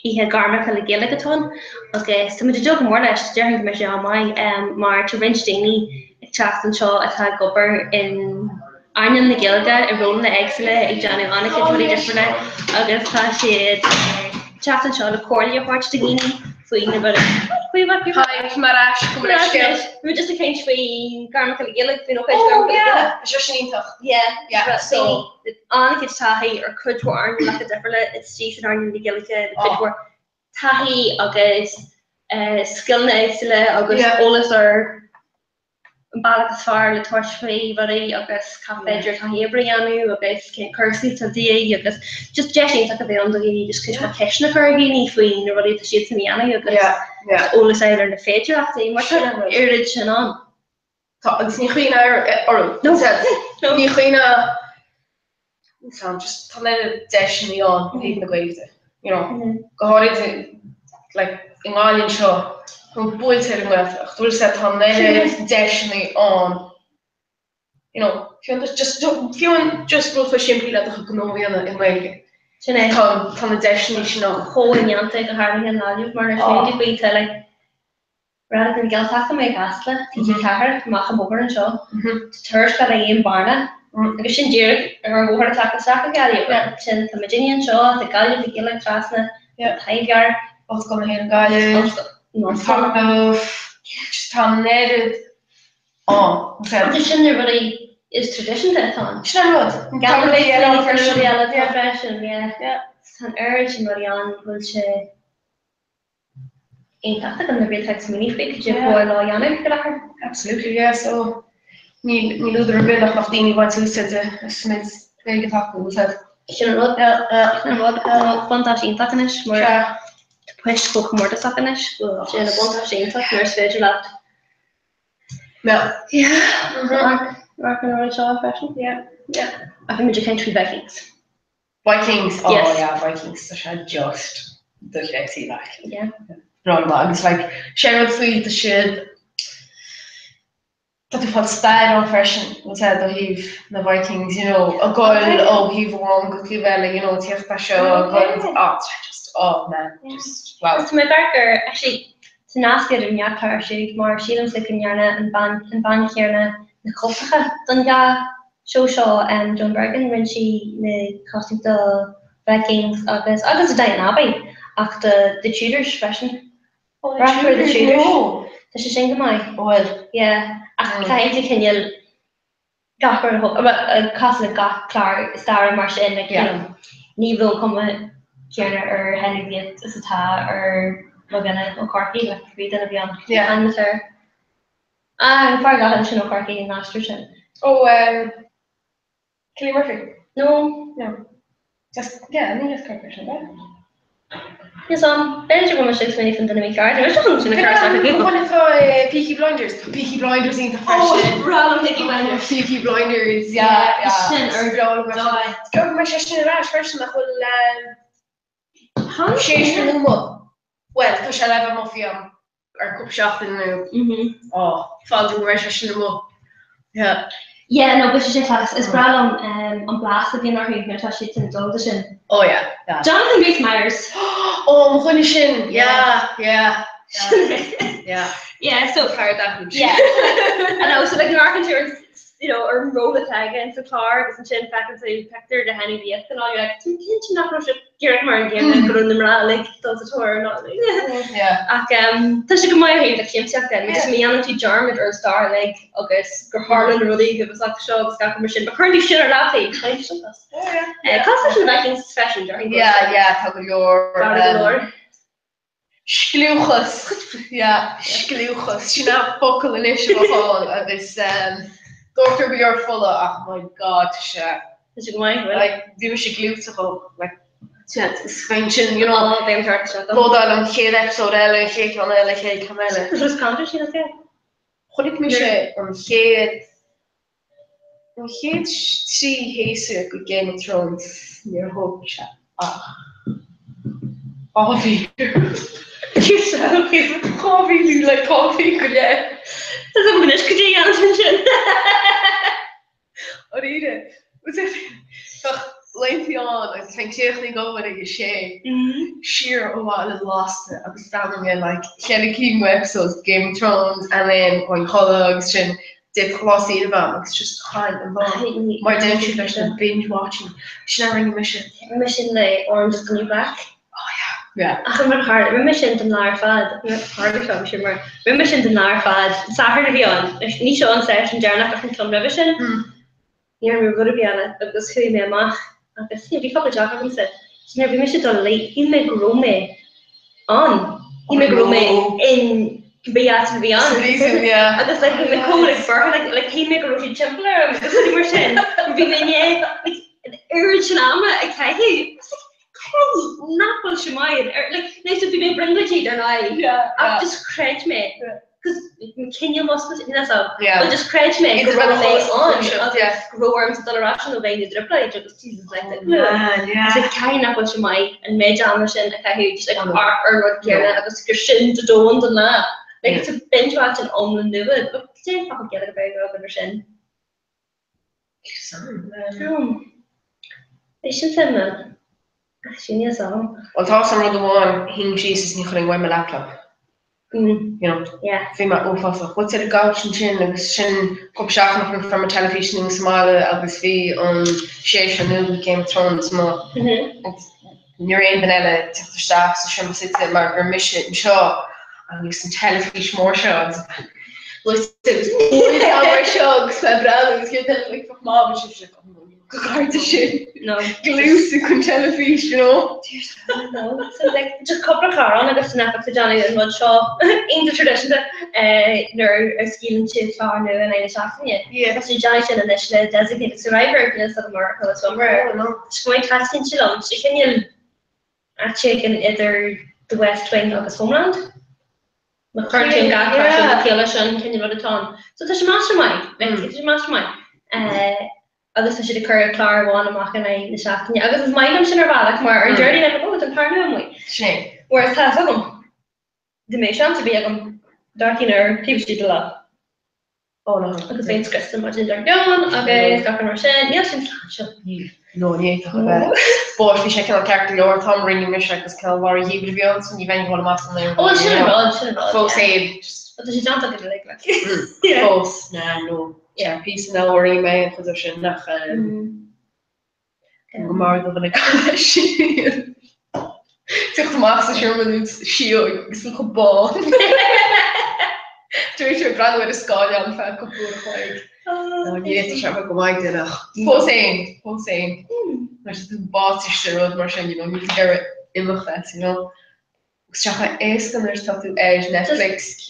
he had garment for the Gilligaton. Okay, so we joke more or less during the mission on my mar to Rinch Dini, Chaps and Shaw attack upper in Arnon the Gilliga, and rolling the excellent, Johnny Annika, totally different. I guess Tashi Chaps and Shaw, the Cordia Porch to Guinea, so you know about it. Hi, Marash, we just a kind of garment for the Gilliga, you know, yeah, so Annika Tahi or could warn like a different, it's Jason Arnon the Gilliga, the could warn. Tahi agus skill excellent agus alles are balas far le torchfree body agus cafe tahi brianu agus cursi to the agus just jeshing like a bit under you just kiss my kishna kargini fween or ready to shoot to me agus alles either the féidir after what irritation on it's ni khina or no ni khina sound just to let it dash me on even the way you know, go ahead like in Ireland show, from boy telling me, we'll set on there, dashing on. You know, if you want just go for simply let the Gnovian in Wales. From the dashing on whole in Yante, the Harvey and Lally, Martin, we tell like rather than Gil Taka Castle, teaching Tahar, Maham over and show, Tursk that I am Barna. I should do or over attack the sack again. Chin the Virginian show, the Gallia, the Gillick Trasna, Highgar, what's going here, Gallia, no, just Tá neidir Tradition really is tradition that on. Shnamrod. Fashion, yeah. An urge in Marianne will she ain't that on the real text mini fake Absolutely, yeah. So me luther bit of the one who said Smith's very talk was that fantastic takanish more push book more to sakanish left. Yeah. Rocking around shaw fashion. Yeah. I think we just country Vikings. Vikings. Oh Yes. yeah, Vikings. Just the sexy like. Yeah. It's like Cheryl Sweet the shit. Dat van style fashion was that the Vikings, you know, a goal, he've won, you know, it's a show, man, just wow. To my Barker, actually, to nasty in Yakar, she more she looks like in Yarna and Ban Kierna, the Kofacha, Dunga, show and John Bergen when she the costume the Vikings of this. I was a Diana after the Tudors fashion. After the Tudors. Does she sing my? Well, yeah. After can you gaffer hook about a cosmic Clark star marsh in like you know Nivo come Kierna or Henry Viet Sata or Logana or Corky like we didn't be on and with her. I forgot no Corky in Nasturtion. Oh Kelly Murphy. No. Just I think just corporation, right? Yes, there's your woman 6 minutes from the dynamic card. There's nothing in the card. One of Peaky Blinders. Peaky Blinders in the fashion. Random Peaky Blinders. Peaky Blinders, Go my session in last version that will share no well, to shall have a mafia or cup shaft in the fall my session no yeah. Yeah, no, but she's class. It's Bralum on blast at the end of her here. She's in Doldition. Oh yeah. Jonathan Reese Myers. Oh, Munishin. Yeah. Yeah, so hard that. Yeah. I know. So like the marketeers, you know, or roll a tag against the car, isn't she? In fact, it's a Hector, the Henny Viet, and all. You're like, can't you not rush it? Garrett Martin game and go on the like does it or not? Yeah. Does she come out here? Like James said, we just me on to German or star like August, go Harlan really give us like show us got machine, but currently shit or not they play show us. Constitution Vikings fashion during. Tell your Skluchus. Yeah, Skluchus. She now buckle initial hall at this Dr. We are full of oh my god, Is it going like do she glue to go like suspension, you know, them hard to blood on kid episode Ella, shake on Ella, shake on Ella. Just counter she okay. Cholik me she on head see Hazer good Game of Thrones near hope chat. Coffee. You're so coffee, you like coffee, could yeah. That's a minute, could you get attention? Or eat it. Was it? Lengthy on, I think technically go with a shame. Sheer a lot of lost it. I was standing in like Kelly King episodes, Game of Thrones, and then when Hugs and did Colossi about it's just kind of long. My dad should mention binge watching. She never really mission the Orange is the New Black. Yeah. I remember hard. Remember mission in Larfad. Harder film, sure. Remember mission in Larfad. Saturday to be on. Nisha on session. Jarna fucking film revision. Yeah, we were going to be on it. It was who me ma. I guess he couple job. I said, "She never mission done late. He may grow me on. He may grow me in." Be honest. Yeah. I just like the cool like he make a roshi chimpler. That's what we're saying. Be like urge nama. Okay. Not what she might like nice to be bring the cheat and I just cringe me because Kenya must be that's all but just cringe me it's about on grow worms with the rational way you reply just Jesus like that it's like kind of what she might and made Jamerson okay just like arc or what Kierna was Christian to don't and that like it's a binge watching on and do it but they fucking get it about over their shin they should say man Well, toss some of the one hing Jesus nickeling when my laptop. You know, Fima Ufasa. What's it got chin shin pop shot from a television in Somalia, Albus V on Shasha New Game of Thrones more. Near in Vanilla, take the staff, so Shim City, Margaret Mission, and Shaw, and you some television more shows. was our shows my brothers get like mom she's like shit No. Glue to television, you know. No. So like just couple of car on I got snap to Johnny and mud shaw in the tradition nor a skill and chip far new and I shafting it. Yeah. So Johnny said initially designated survivor in the America somewhere. It's going to test in Chile. So can you actually in either the west wing of his homeland? The current team got crashed in the Kielish can you run it on? So there's a mastermind. Like there's a mastermind. Agus should occur clar one amach and I the shaft. Agus is my sin ar bhealach mar an journey le go an tarnú mu. Sné. Whereas tá agam. The mé sean to be agam darkinar tíbtí de la. Oh no. Agus féin script an much in dark down, agus ga mar sin, yes sin sláinte. No, nie toch. Boah, wie checken aan character your Tom ringing me check as kill war he would be on so you when you want to there. Oh, should have. Full save. But there's a jump like like. Yeah. False. Nah, no. Yeah, piece now worrying my position nach mar of an Zeg de master Sherman Shio is nog ball. Doe je brand with a scar on fat like. Oh, je weet je go like dinner. Full same. There's the boss is the road marshal, you know, you can get it in the class, you know. Shaka is and there's stuff to edge Netflix.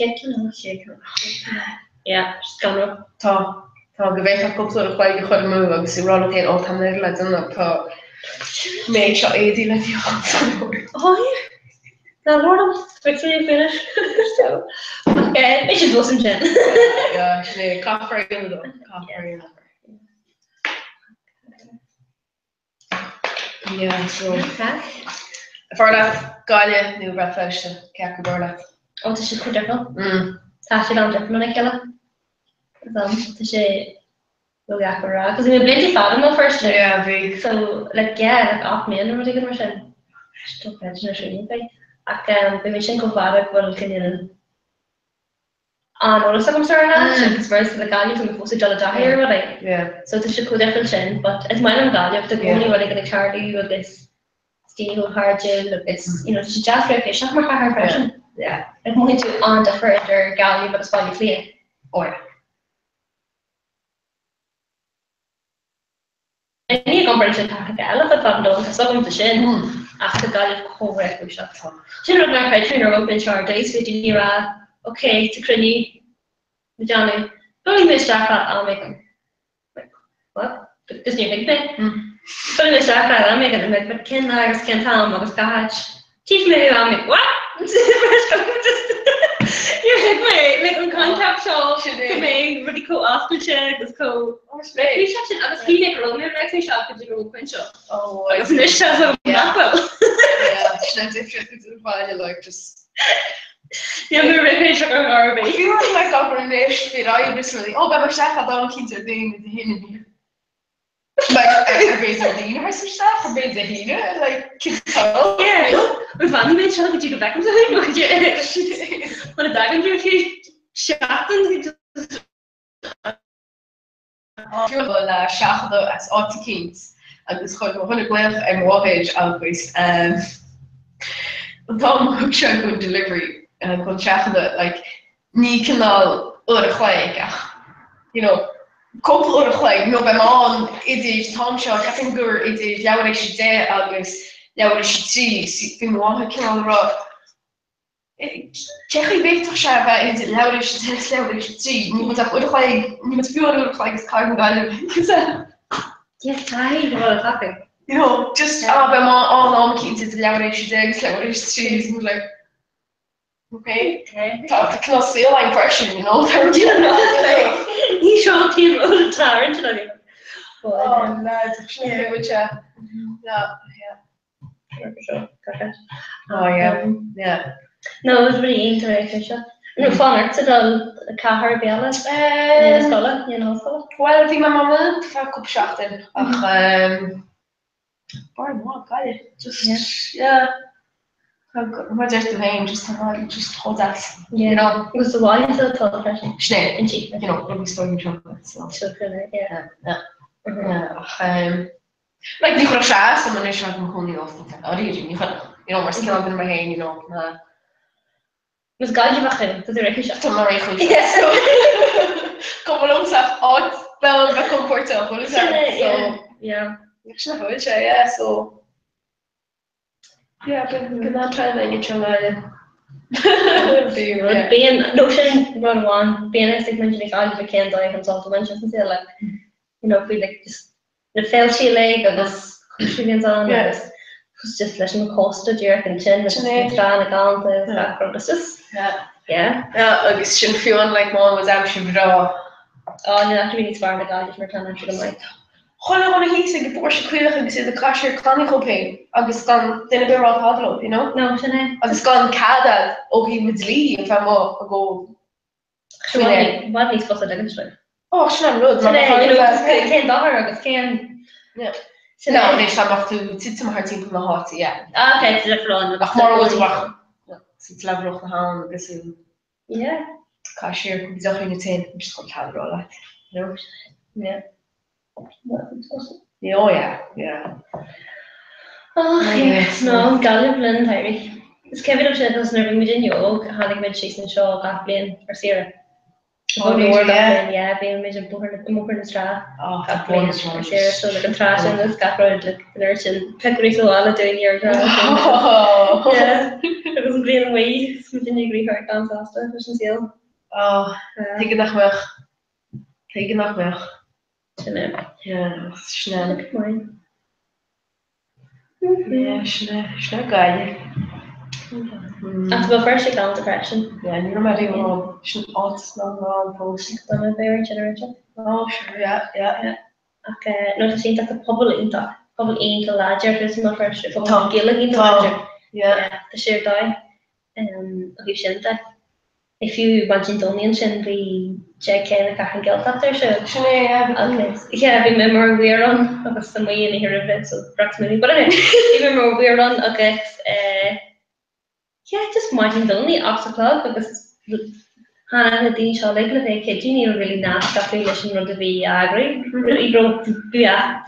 Yeah, just gone Tá govéh a couple of like you could move and see run again all time there like done tá make sure AD let you Oh yeah. Now Lord quickly finish. So okay, it should listen Jen. Yeah, she coffee in the coffee. Yeah, so for that gaile new breakfast ceac borla. Oh, this is different. Tá sé an different na ceile. Tá sé lo gapara because we plenty far no first. Yeah, big. So like yeah, like off me and really good machine. Stop that machine thing. I can be machine go far but can you no some sort of because first the gallery from the jolly here right. Yeah. So this should go different chin but it's my own gallery the only really going to charity with this steel hard gel it's you know she just very fish more hard version. Yeah. I'm going to on the further gallery but it's probably clear. Or Any comparison to gala but I'm doing some of the shin after gallery correct we shot. She don't know if I open short days 15 year okay to crinny Johnny don't miss jacket I'll make him like what this new big thing don't miss jacket I'll make him like but can I can't tell him what catch teach me I'll make what you're like wait like on contact shop to me really cool after check is cool we shot it I was he make a room next we shop to go open shop oh I was finished as a well yeah it's like just yeah, we're really sure are we? You were like up in this fit. I was really. Oh, but we're I don't kids are doing the hinny. Like everybody's doing her some stuff. Everybody's a hinny. Like kids. Yeah. We found the child. Could you go back and say, "Look at you"? What a bag and you shot and you're the shachdo as articles. And this called 100 left and mortgage always. Tom hook shot good delivery. Kon shachda like ní canal urchleig you know couple urchleig no beim an idir Tom shot capping gur idir lewer she de agus lewer she see fi mo canal ra Chechi beter sha idir lewer she see ní moet urchleig ní met pure urchleig is carbon gal yes I well happy you know just beim an kids idir lewer she de lewer she like okay. Talk to ceiling question, you know. He shot him all the time, isn't he? Oh, lads, actually, which yeah. Sure. Oh yeah. No, it was really interesting. No fun. It's a car balance. You know. Well, I think my mama took a couple shots in. Just yeah. Maar just the name, just hold that. Yeah. You know, it was the wine so tall fashion. Schnell, and cheap. You know, when we store chocolate. So. Chocolate, yeah. Like die croissants, someone is trying to call me off. You know, we're still in my hand, you know. Mas gael bach yn, dod i'r eich eisiau. Dyma rei chwyd. Gofal omsach oed fel fe comforto. Ie. Actually, I wish so. Yeah, but gyda tra'n ei gyd Being notion run one, being a stick mentioning all the can die himself to mention and say like, you know, feel like just the fell she leg or this Australians on this was just letting the cost of jerk and chin with the trying to go into the background. It's just yeah. I guess shouldn't feel like mom was actually draw. Oh, no, actually really far to go just for time to the mic. Hola, hola, he's like the Porsche queer like the cashier clinical pain. I guess gone then a bit rough huddle, you know? No, shouldn't I guess gone cada okay with Lee if I'm up go. What is supposed to do? Oh, sure, no. Can't dollar, I guess can. Yeah. No, next time I have to sit some hard team from the hot, yeah. Okay, it's a different one. More was wacht. Sit level op de hand, I guess. Yeah. Cashier, die zag in het teen, just gewoon gaan rollen. You know? Yeah. Oh yeah. Oh yes, no, galio blend Harry. It's Kevin of Shadows never made in yoga, having been chasing Shaw, Gatlin, or Sarah. Oh, yeah, being made in Booker and Straw. Oh, Gatlin, or Sarah, so like a trash and this Gatlin, like an urchin, Peckery so all doing your job. Yeah, it wasn't being away, something you agree hard dance after, which is ill. Oh, take it weg. Ja, snel. Mooi. Ja, snel geil. After the first down depression. Ja, nu maar die gewoon altijd snel post. Dan een very generation. Oh, sure, ja. Okay, nou te zien dat de probably één te larger is maar first voor Tom Gillen in larger. Ja, the share die. Of you shouldn't that. If you imagine Donian should be check in the cash and guilt after so. Okay. Yeah, I remember we're on because some way in here of it so approximately. But anyway, I remember we're on okay. Yeah, just imagine Donian after club because Hannah the show like the kid you know really nasty affiliation run to be agree. Really wrote yeah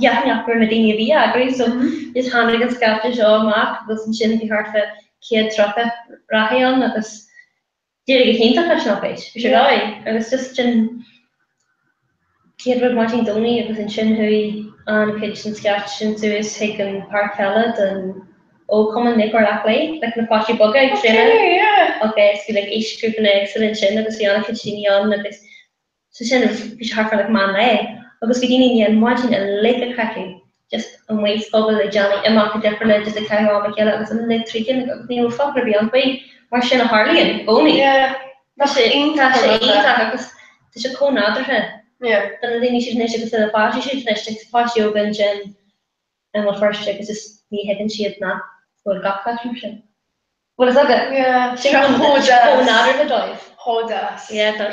for Nadine be agree so just Hannah gets captured show Mark doesn't shouldn't be hard for kid traffic Rahion because Did you think of a page? We should I was just in kid with watching Donny, it was in Shinhui and a kitchen sketch and so is taking Park Pellet and common Nick or that way, like the Quashi bug out. Okay, so like each group and excellent Shin, because the other kitchen on this so Shin was hard for like man lay. Because we didn't even watching a lake of cracking. Just and waste bubble like Johnny and market different just like how I get it was in the tricky and you know fuck beyond way. Mar sin a Harlíonn gcónaí. Yeah. Tá sé ionta agus tá sé cónádar sin. Yeah. Tá na daoine siad neiste agus a fáisí siad neiste fáisí ógan sin an bhfuil first agus is ní hegann siad ná bhfuil gachá sin. Bhfuil is agad? Yeah. Sin cónádar na dóibh. Hódas. Yeah, tá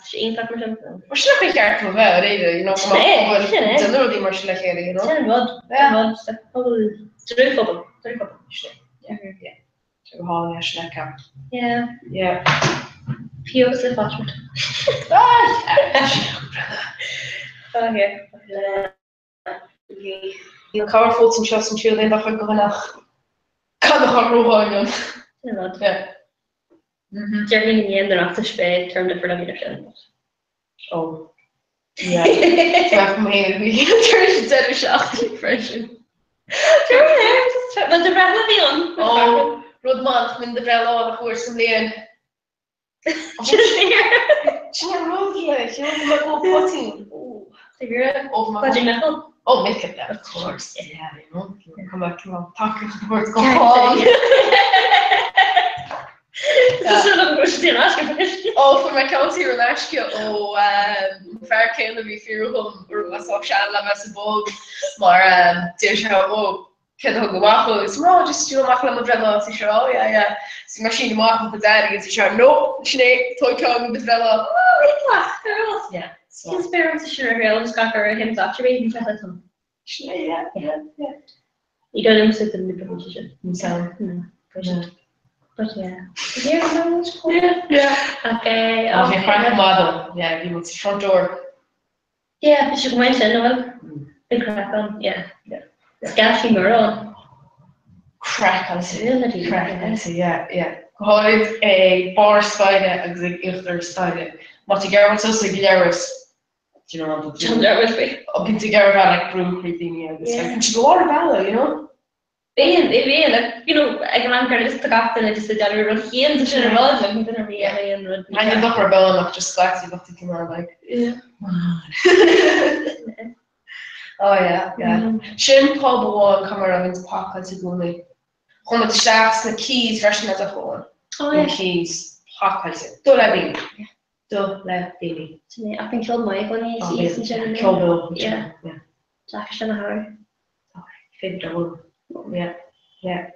sé ionta mar sin. Mar sin a cheart go bheith réidir, you know, the lúdí mar sin le chéir, you know. Sin rud. Yeah. Tá pobl drúfobal. Yeah. Oh, yeah, yeah. Pio's the fastest. You'll cover folks and shots and chill in the hug of enough. Can't have a row Yeah. Jeremy in the end, they're not the spade, turned it for the leadership. Oh. Yeah. We turned dead of shock impression. But the relevant. Oh. Rodman in the velo of course from the end. She rolled like she was like all potting. Oh, over my oh, make it that of course. Yeah, you know, come back to our talking words go on. Oh, for my county or last year, fair came to be fear home or was off Shanla Massabog, more dish how Kid hug the waffle, it's more just you know, waffle with Vella, so sure, oh yeah. So machine waffle with daddy, it's sure, no, Sinead, toy tongue with Vella. Oh, yeah. His parents are sure, I'll just got her him actually, he's at home. Yeah. You don't understand the proposition. So, but yeah. Yeah. Okay. Oh, your front model, yeah, you would see front door. Yeah, but you can mention, well, big crack on, yeah. Sketchy mural. crack on yeah. Goid a bar faide agus ichtar faide. Má gar so gleras, you know, up to gar like brew creeping agus. Go out of you know. Being, you know, I can anchor this to got and just a dollar of hands to the road, like within a real and I look for bell enough just flaxy look to come out like oh yeah. Shin pub wall Comhrá into pocket to go me. Home at the shafts, the keys, rushing as a whole. Oh yeah. Keys, pocket. Don't let me. Don't let baby. I think killed my one yeah. Jack Shanahan. Favorite yeah.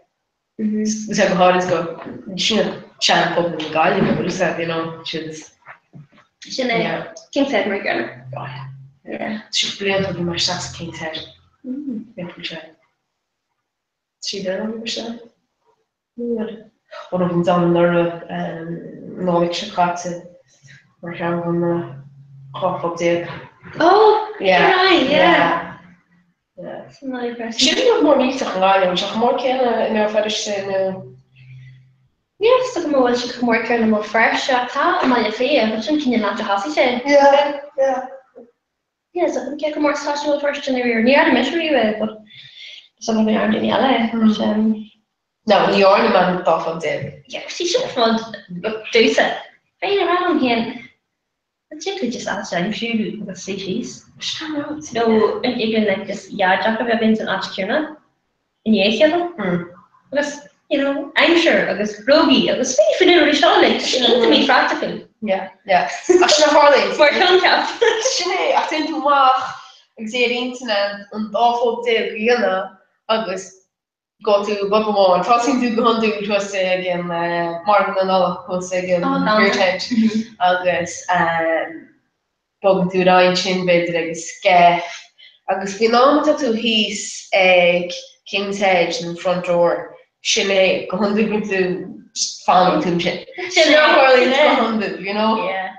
We said how it's go. She chan pub in the guy, but we said, you know, she's King's Head my girl. Oh yeah. She's brilliant with my shots King's Head. Yeah, we try. She there on your side? One of them down there, Norwich Shakata, where I'm on the cough up there. Oh, yeah. Right, yeah. She didn't have more meat on line, which I'm more kind of in our fetish saying. Yeah, stuck more she can work on more fresh at my fear, but can you not to house it? Yeah. Yeah, so I think more special first in the rear. Near the mystery but something around in LA. No, the ornament off of them. Yeah, she should have do so. Right around here. I think we just asked I'm sure the species. No, even like this Jack of events in Ashkirna in Yekiel. Because, you know, I'm sure I was Roby, I was very really sure like she needs to be practical. Yeah. Ashna Harley. For contact. I think to walk internet and off up there Guyana, August. Go to Bubblemore, tossing to Gundu, trust again, Martin and all, was again, your tent, August, Bug to Ryan Chin bed, like a scaff, August, you know, to his King's Head in the front door, Shine, Gundu to farming to Chin. Shine, Gundu, you know? Yeah.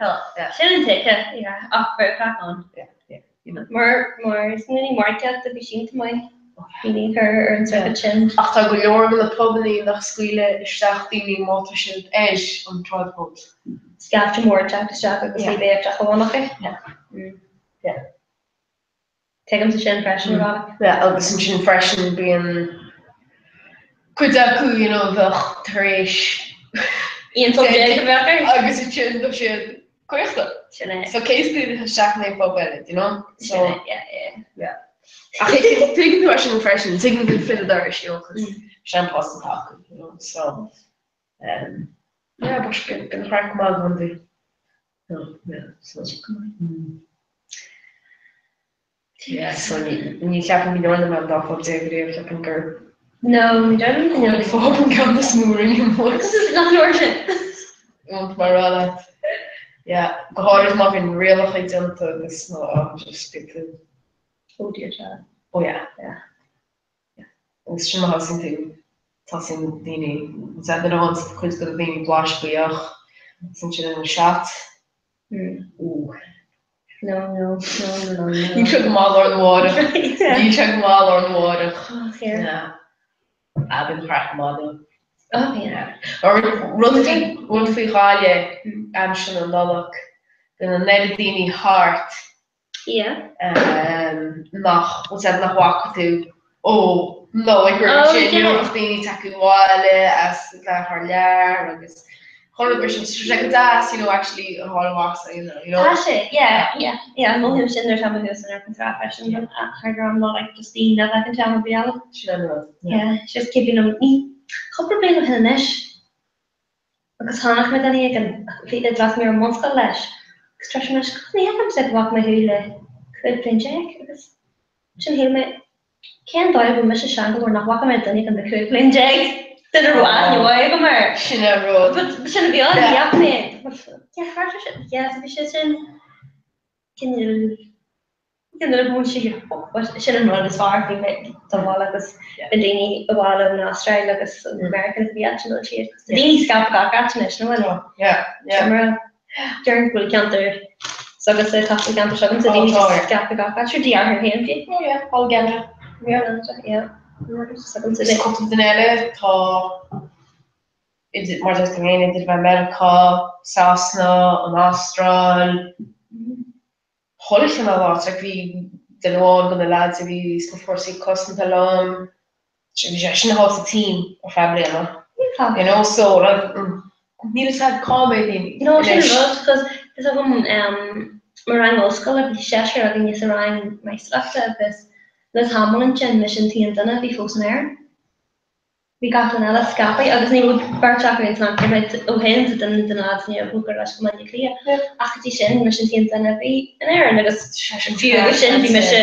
Shine take it, yeah, off very back on. Yeah, you know. More, isn't any market to be seen to mine? Feeling her and sort of chin. After I go in the pub and the school, Shafty, motorship, edge on tripod. Scaff to more Jack because they bear Jack one of it. Yeah. Take them to chin fresh and rock. Yeah, I'll be some chin fresh and being Kudaku, you know, the Thresh. Ian told Jacob about her. I was a chin of shit. So, case did a shack name pub edit, you know? So, yeah. I think taking the Russian fresh and taking the fit of the Irish, you know, because shampoo is talking, you know. So, yeah, but she's going to crack my one day. So yeah, so you can't be doing them off of the video, you can go. No, we don't even know. If I can come this morning, this is not urgent. Want my rather. Yeah, the hardest muffin really high down to this, just because. Oh dear child. Oh yeah. It's from housing to tossing Dini. Is that the ones that could have been blush by since you're in a shot? Ooh. No. You took them all on the water. You took them all on the water. Oh, here. Yeah. I've been cracking model. Oh yeah. Or run for Galia, Amshon and Lollock. Then a Nedadini heart. Yeah. Nach, what's that? Nach walk to. Oh no, I heard you know, Dini Takuwale as the Harlar, or this. Like that, you know, actually a whole walks, you know. Yeah. I'm only in there having this in our contract fashion, but I don't know like Justine that I can tell her be out. Yeah, just keeping them neat. Couple of in Nish. Because Hannah met any again, feed last me a month less. Extraction I haven't said walk my hula could play Jack because she'll hear me. Can't die with Mrs. Shangle or not walk my Danny and the could play Jack. Didn't know why I'm here. She never wrote. But shouldn't be on the happening. Yeah, hard to shit. Yeah, the shit in. Can you know she but shouldn't run as far being like the wall because Bendini a wall in Australia because American is the actual shit. The Dini scalp got catching it, no? Yeah. During the counter. So I guess the top of the counter showing the Dini scalp got catch your DR her hand. Oh yeah, all together. Yeah. Is couple den eile tá mar just an éine did America, Sasna, an Austral. Holig an lá vi den áin gan lads a vi go forsi custom talom. Sin há a team of fabriana. You know, so Níl had comedy. No, sin rud, because there's a woman mar an osscoil a bhí séir a gin is a rain meistrachta agus les Hamlin sin mission tí duna bhí fós an air. Bhí gat an eile scapaí agus ní bhfuil barteach is ná cumid ó hen den lads ní a bhúgar leis go man clia. Achatí sin mission tí duna bhí an air agus fiú sin bhí me se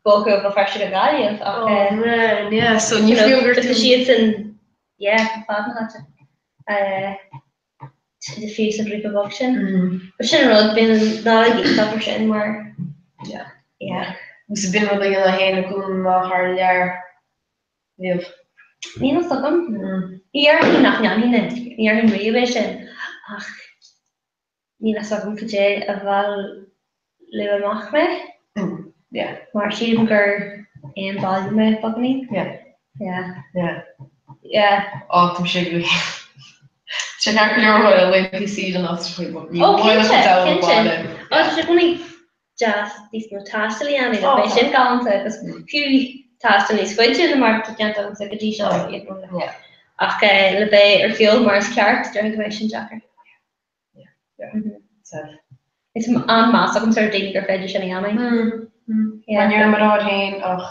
bóca go freiste go gáíomh. Oh man, yeah, so ní fiúgur siad in fádan hatte. The face of reproduction. But sin rud bin nálaigh stopper sin mar Mus bin really in a hen goon na haar lear. Liv. Ní no sogam. Iar ní nach neanine. Iar an riomh sin. Ach. Ní na sogam fajé a bhil le amach me. Yeah. Mar siad gur an báil me bagní. Yeah. Oh, tam sé Sin ar leor le PC an Australia. sé gonig jazz these no tastelí an be sin galanta agus fiú tastelí squidge mar ceant an sa godí se ach le bé ar fiol mars ceart during the sin jacker. It's an mass am sort of dating gur féidir sin an Wanneer mar hain ach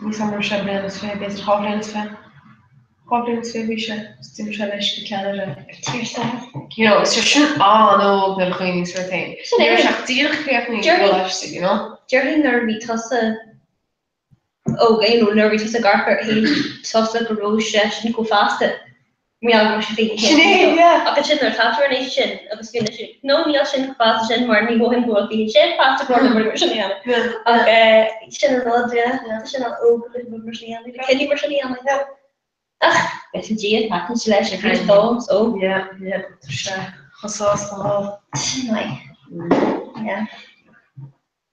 ní samar se brenn fé be hálén fe. Problems we should still leis go Canada. You know, it's just an no na chuoine sort thing. You know? Jerry nervy tossa nervy tossa garper he tossa go ro sin go faste. Mi al fi sin tatuation agus fin no mi sin fast sin mar ni go hin go fi sin fast go sin sin rod sin Kenny mar ach, beth yn diad, ac yn sleis a gwrs dom, so. Chosas na haf.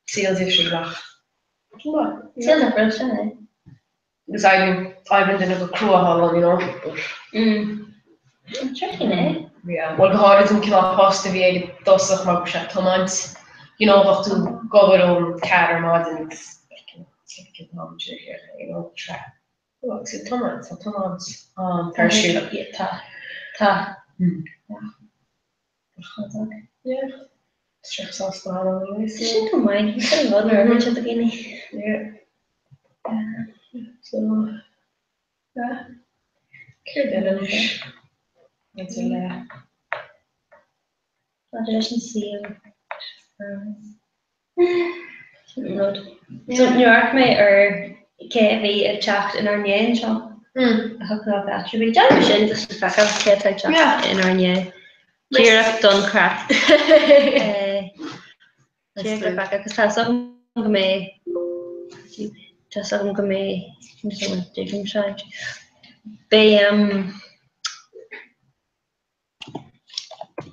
Seals if she lach. Seals a bril sin, eh? Because I've been in a crew hall, you know. Tricky, eh? Yeah, well, hard is in kill post to be dosach mar bwysio tomant. You know, have to go around car or mod and it's like a knowledge here, you know, track. Oh, it's a tomans, parachute. Ta. Yeah. Stress sauce for all of these. She don't mind. You should have gone over to the beginning. Yeah. So, yeah. Curiarracht. It's a I didn't see you. So, New York, mate, or Kevin a chat in our name, so I hope that should be done. Sin just the fact of Kevin chat in our name. Curiarracht done crack. Curiarracht back because that's something to me. Just something to me. Someone different side. They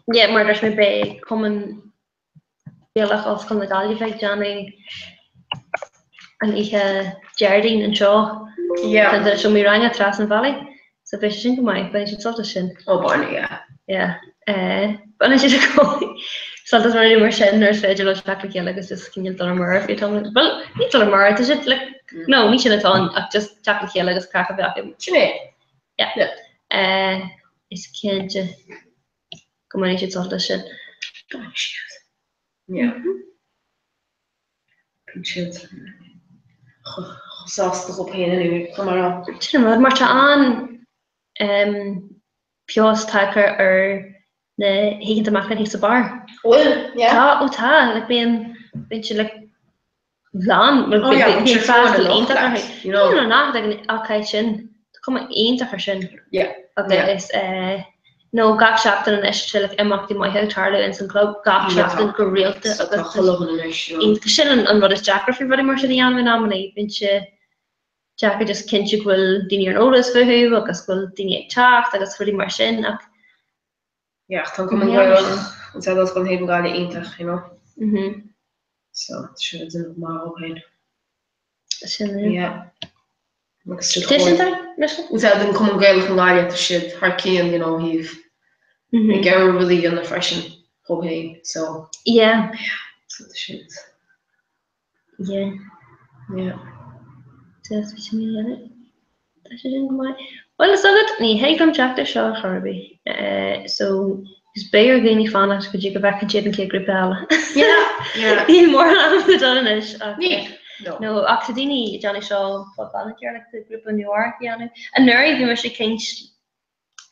murders me be coming. Feel like off come the galley like Johnny. And Jardine and Shaw. And there's some rang at Trass and Valley. So they should think of my but I should sort of sin. Oh Barney, yeah. But I should go. So that's really more sin or schedule back like it's just can you tell more if you tell me well you tell more is it like no, me should have done just chocolate like just crack a bit. Yeah. It's can't come on, you should sort of sin. Yeah. Pinchit. Sauce the whole pain anyway. Comhrá. Tin mar an pios taker or the he the mac he's a bar. Well, yeah. Ta like being like long being fast you know not like okay sin come in to sin. Yeah. Okay, is no gach shaften an issue like amach the my head Charlie in some club gach shaften go real to in sin and what is Jack everybody more the an nominate pinche Jack just kinship will dinner notice for who agus will dinner chat agus really mar sin yeah tan come go so that's going to gal intach you know So should have more open. Sin. Yeah. Tishin time? Without them coming girl from Galia to shit, her keen, you know, he've Mhm. girl really on the freshen okay. So Yeah. so the shit. Yeah. Yeah. Just between it. That should in my. Well, so good. Ni hey come chapter show Harvey. So is Bayer gini fan as could you go back and chip and kick grip ball. Yeah. Even more than the done is. Neat. No, Oxidini, Johnny Shaw, football, you're like the group of New York, yeah. And Nuri, you must have changed,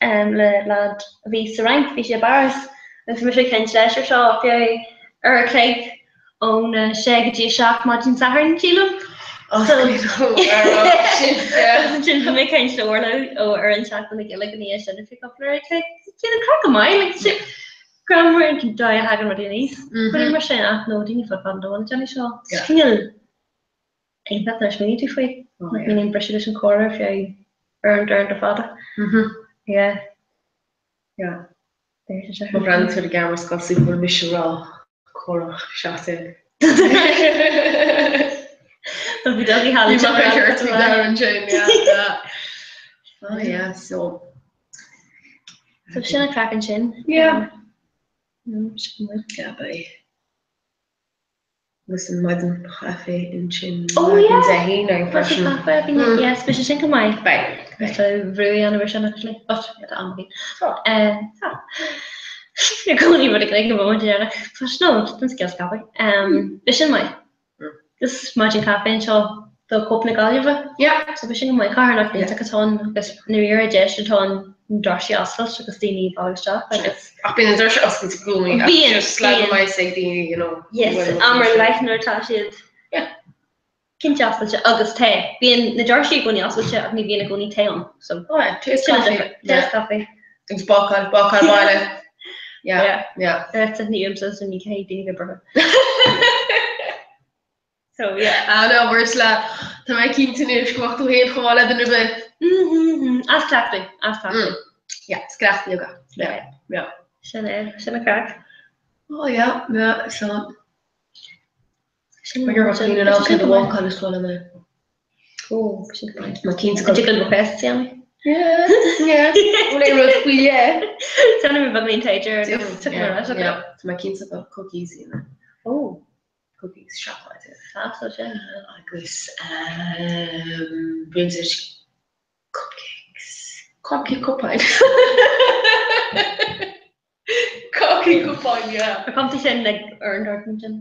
lad, the rank, the bars, and must have changed Lesher Shaw, if you are a cake on Shaggy Shock, Martin Saharan, Chilum. So, Children make kind of or in chat when they get like an Asian, if you come for a cake, you crack a mile, like shit. Grammar and can die a hag and ready knees. But you must say, no, didn't you football, don't Johnny Shaw. Skill. Ain't that nice me too free? Like me in British and Cora if you earned the father. Yeah. Yeah. There's a my friends for the gamers got super mission raw Cora shot in. But we don't have you might hear to there and yeah. Oh yeah, so shin a crack and chin. Yeah. Yeah, buddy. Listen, madam cafe in chin. Oh yeah. Yes, but she's in my right. So really on a version actually. But you're going even to like a moment there. But no, don't skills copy. Vision my this magic cafe and show the couple of yeah. So vision my car like it's like a ton because New Year a gesture ton Darcy Oslo because they need all stuff. Like it's I've been in Darcy Oslo to go me. Being just slagging my safety, you know. Yes, Amber life nor Tasha. Yeah. Kinch Oslo August Tay. Being the Darcy going Oslo and me being a going town. So taste coffee. Taste coffee. It's bokal wine. Yeah. That's a new obsession and you can't do it. So yeah. I know we're slack. To my keen to know go to heen gewoon in de bed. Aftertapping. Yeah, it's graag yoga. Yeah. Shall crack. Oh yeah, so. You're cleaning out the wall kind of swell in there. Oh, my keen to go. Chicken request, yeah. Yeah. Yeah. Tell me about me teacher. Yeah. My keen to go cookies, you know. Oh. Cookies, chocolate. That's so good. Agus British cupcake cupine. Cupcake cupine, yeah. A competition like earned Arlington.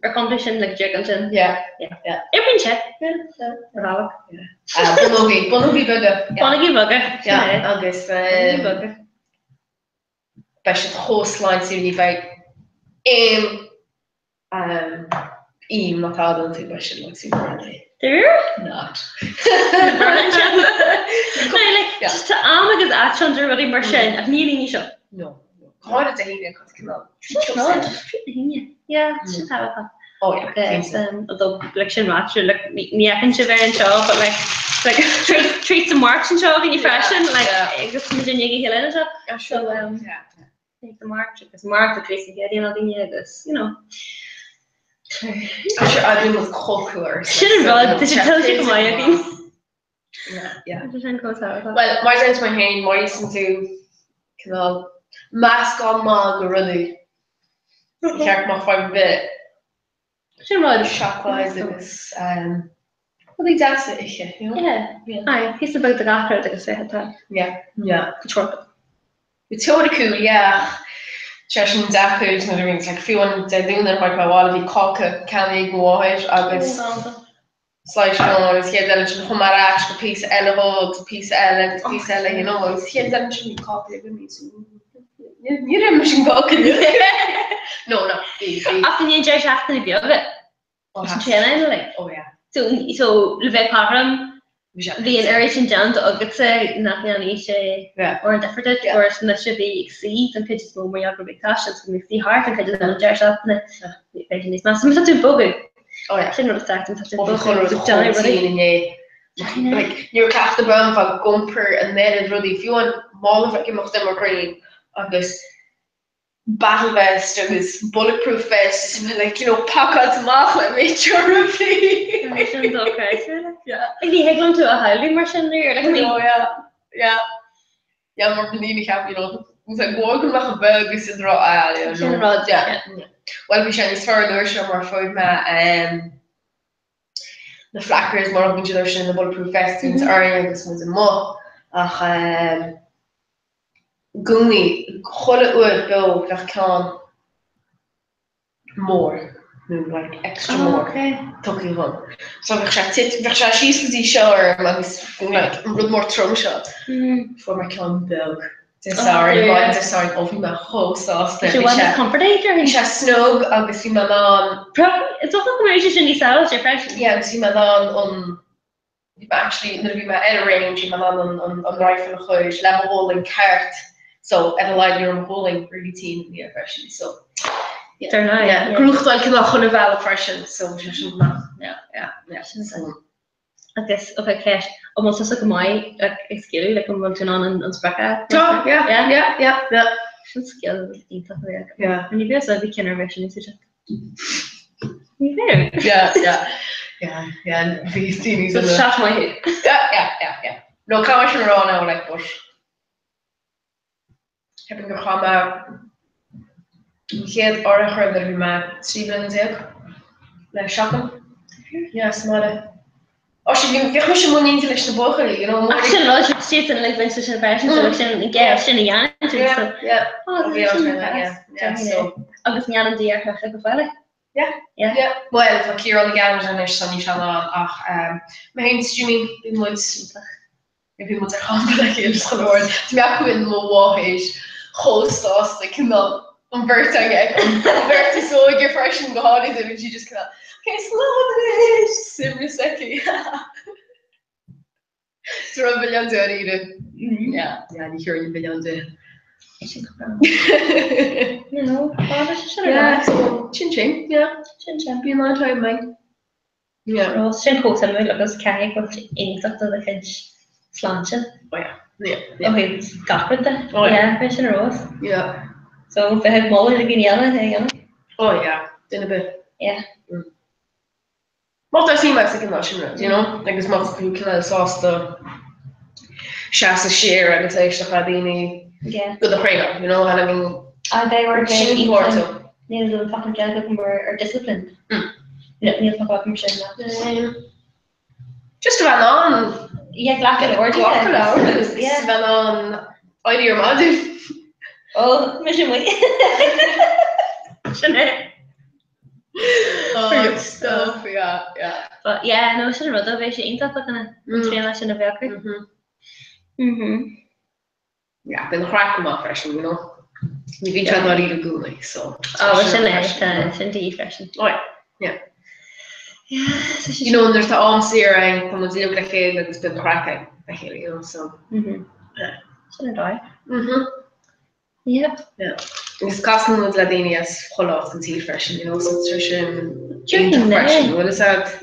Or competition like Jackenton. Yeah. Every check. Yeah. Bonogi bugger. Bonogi bugger. Yeah. Agus bugger. Best host line series by not hard on too much like super friendly. There? Not. Just to amagas action to really immersion at meeting each other. No. How did they because come on? Yeah, should have a oh yeah. Okay. Although election match or like me I can show there and show, but like treat some marks and show and you fashion like I guess some Jenny Hill and stuff. So take the mark, because mark the Tracy getting nothing this, you know. Sure, I've been with cold coolers. Shouldn't run. Did you tell you my things? Yeah. Well, my friends my hand, my used to do kind of mask on mug really. Check my 5 bit. Shouldn't run. Shock wise it was well that's it, you know? Yeah. Aye, he's about the doctor that I say at that. Yeah. Good work. It's totally cool, yeah. Cheshin Zappers and the rings like if you want to do that like my wall of coca can go ahead agus slide on is here then chomhrá a piece elevated piece elegant piece you know is here then coffee with me you didn't machine coca no after you enjoy after the bit of it like oh yeah so Levek Haram the inheritance down to August nothing on each or different or it should be exceed and could just go more younger big cash it's going to be hard and could just manage yourself and making these masses such a bugger oh yeah shouldn't have started such a bugger like you're cast the brown for gumper and then it's really if you want more of it give them a green August battle vest agus bulletproof vest is like, you know, pockets mach like me therapy. Yeah. Like die hegel to a huiling mar sin there. Like me. Oh yeah. Ja, maar believe ik heb, you know, moet ik gewoon nog een bug is het er ja. Wel, we zijn zwaar door, maar voor me de flakkers, maar ook moet je door in de bulletproof vest in het area, dus moet een mo. Ach, Guni, golle oor go dat kan more. Like extra more. Talking home. So we gaan schießen die shower, maar is like een bloed more trauma shot. Voor mijn kan bug. Sorry, maar het is sorry of je maar hoog zoals dat. Je was comfortator. Ik ga snog, agus je maar dan. Het toch ook een beetje in die zelfs je fashion. Ja, dus je maar dan on. Actually, er be my edit range, je maar dan on rifle een goois, level holding cart. So at a line you're holding routine, yeah, fashion. So. Yeah, Groeg dan kan nog gewoon wel fashion, so just yeah. So I guess okay, cash. Almost as like my like skill, like I'm working on sprioc. Yeah. Skill is tough. Yeah. And you guys have beginner version is it? You Yeah. These teenies. So shot my head. Yeah. No, come on, you're on now, like bush. Heb ik nog maar. Geen orger dat we maar schrijven zeker. Like shoppen. Ja, smalle. Als je nu echt misschien niet in de bogen, you know. Actually, als je zit en like mensen zijn fashion selection, ik heb zin in jaren. Ja. Ja. So. Agus niet aan die erg gevallen. Ja. Wel, van hier aan de gamers en er staan niet aan. Ach, mijn streaming, ik moet er gaan dat je is geworden. Het merk hoe in mijn wall is. Grootstad, ik kan dan een vertang werkt zo ik je fashion gehad is en je just kan okay slow this simply second so een biljoen eten ja die keur je biljoen eten you know chin be a long time man ja sin goed en wil dus kijk wat je in dat de hedge slantje oké gapende ja beetje roos ja so if I have more in the oh yeah, in a bit. Yeah. What I see my second notion, you know, like as much you can sauce the shasta share and say Shafadini. Yeah. Good the prayer, you know what I mean? They were very important. Neither the fucking gentlemen were disciplined. Neither the fucking shit. Just about on. Yeah, glad it worked. Yeah. About on. Idea your mother. Oh, mission week. Stuff, yeah. But yeah, no, should have read that. Ain't that fucking train in a vehicle? Yeah, been crack them off fashion, you know. We've each had not eaten good, so. Oh, it's indeed fashion. Oh yeah. Yeah. You know, there's the arm searing from the zero like it's been cracking, you know, so. Yeah. Shouldn't I? Yeah. It's costing with Ladinias full off and tea fashion, you know, so it's fashion. What is that?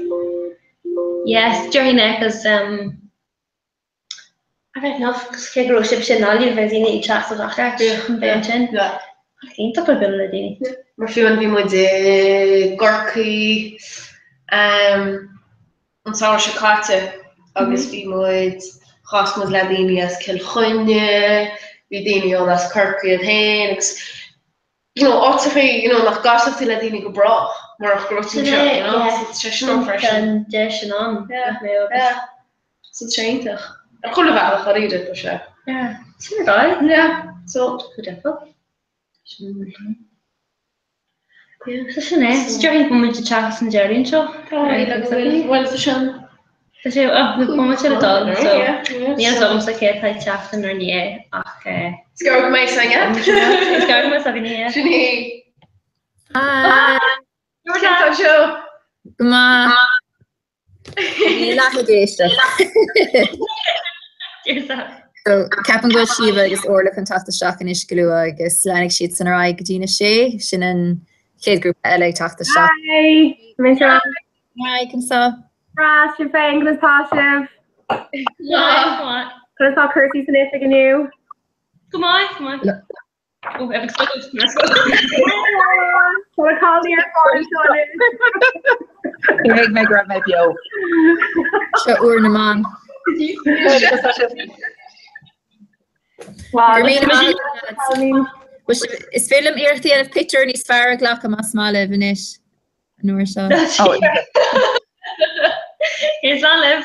Yes, during that because I don't know if I grow up in Nali, if I see any chats of that, yeah. I think that's a good Ladini. We're feeling being with the Gorky, on Sour Shakata, August being with Cosmos Ladinias, Kilchunye. Dini on as Kirky and Haines, you know, ultimately, you know, like gossip to Ladini go bra, more of growth, you know, it's just no fresh. Yeah. So change it. I could have had a read it for sure. Yeah. Sure, right? Yeah. So good effort. Yeah, so nice. Jerry, when we did chat and Jerry and show. Well, the show. So, we come to the dog, so yeah, so almost like a tight chat and then yeah, okay. Scared my singer. Scared my singer. Shani. Hi. You're not show. Come on. So Capan go Shiva agus orla an tata seach an isciú agus lenig siad san ra godína sé sin an chéad grúp LA tata seach. Hi. Hi, Comhrá. Ras, you're fine, good as Tashiv. Yeah, Good as all Kirsty Smith, like a new. Come on. Oh, heb ik zo goed. Zal ik al die ervaring Ik me grab my bio. Se uair na man. Is film eerti a picture ní sfar glach am as mále vinis nuair se. Is aan liv.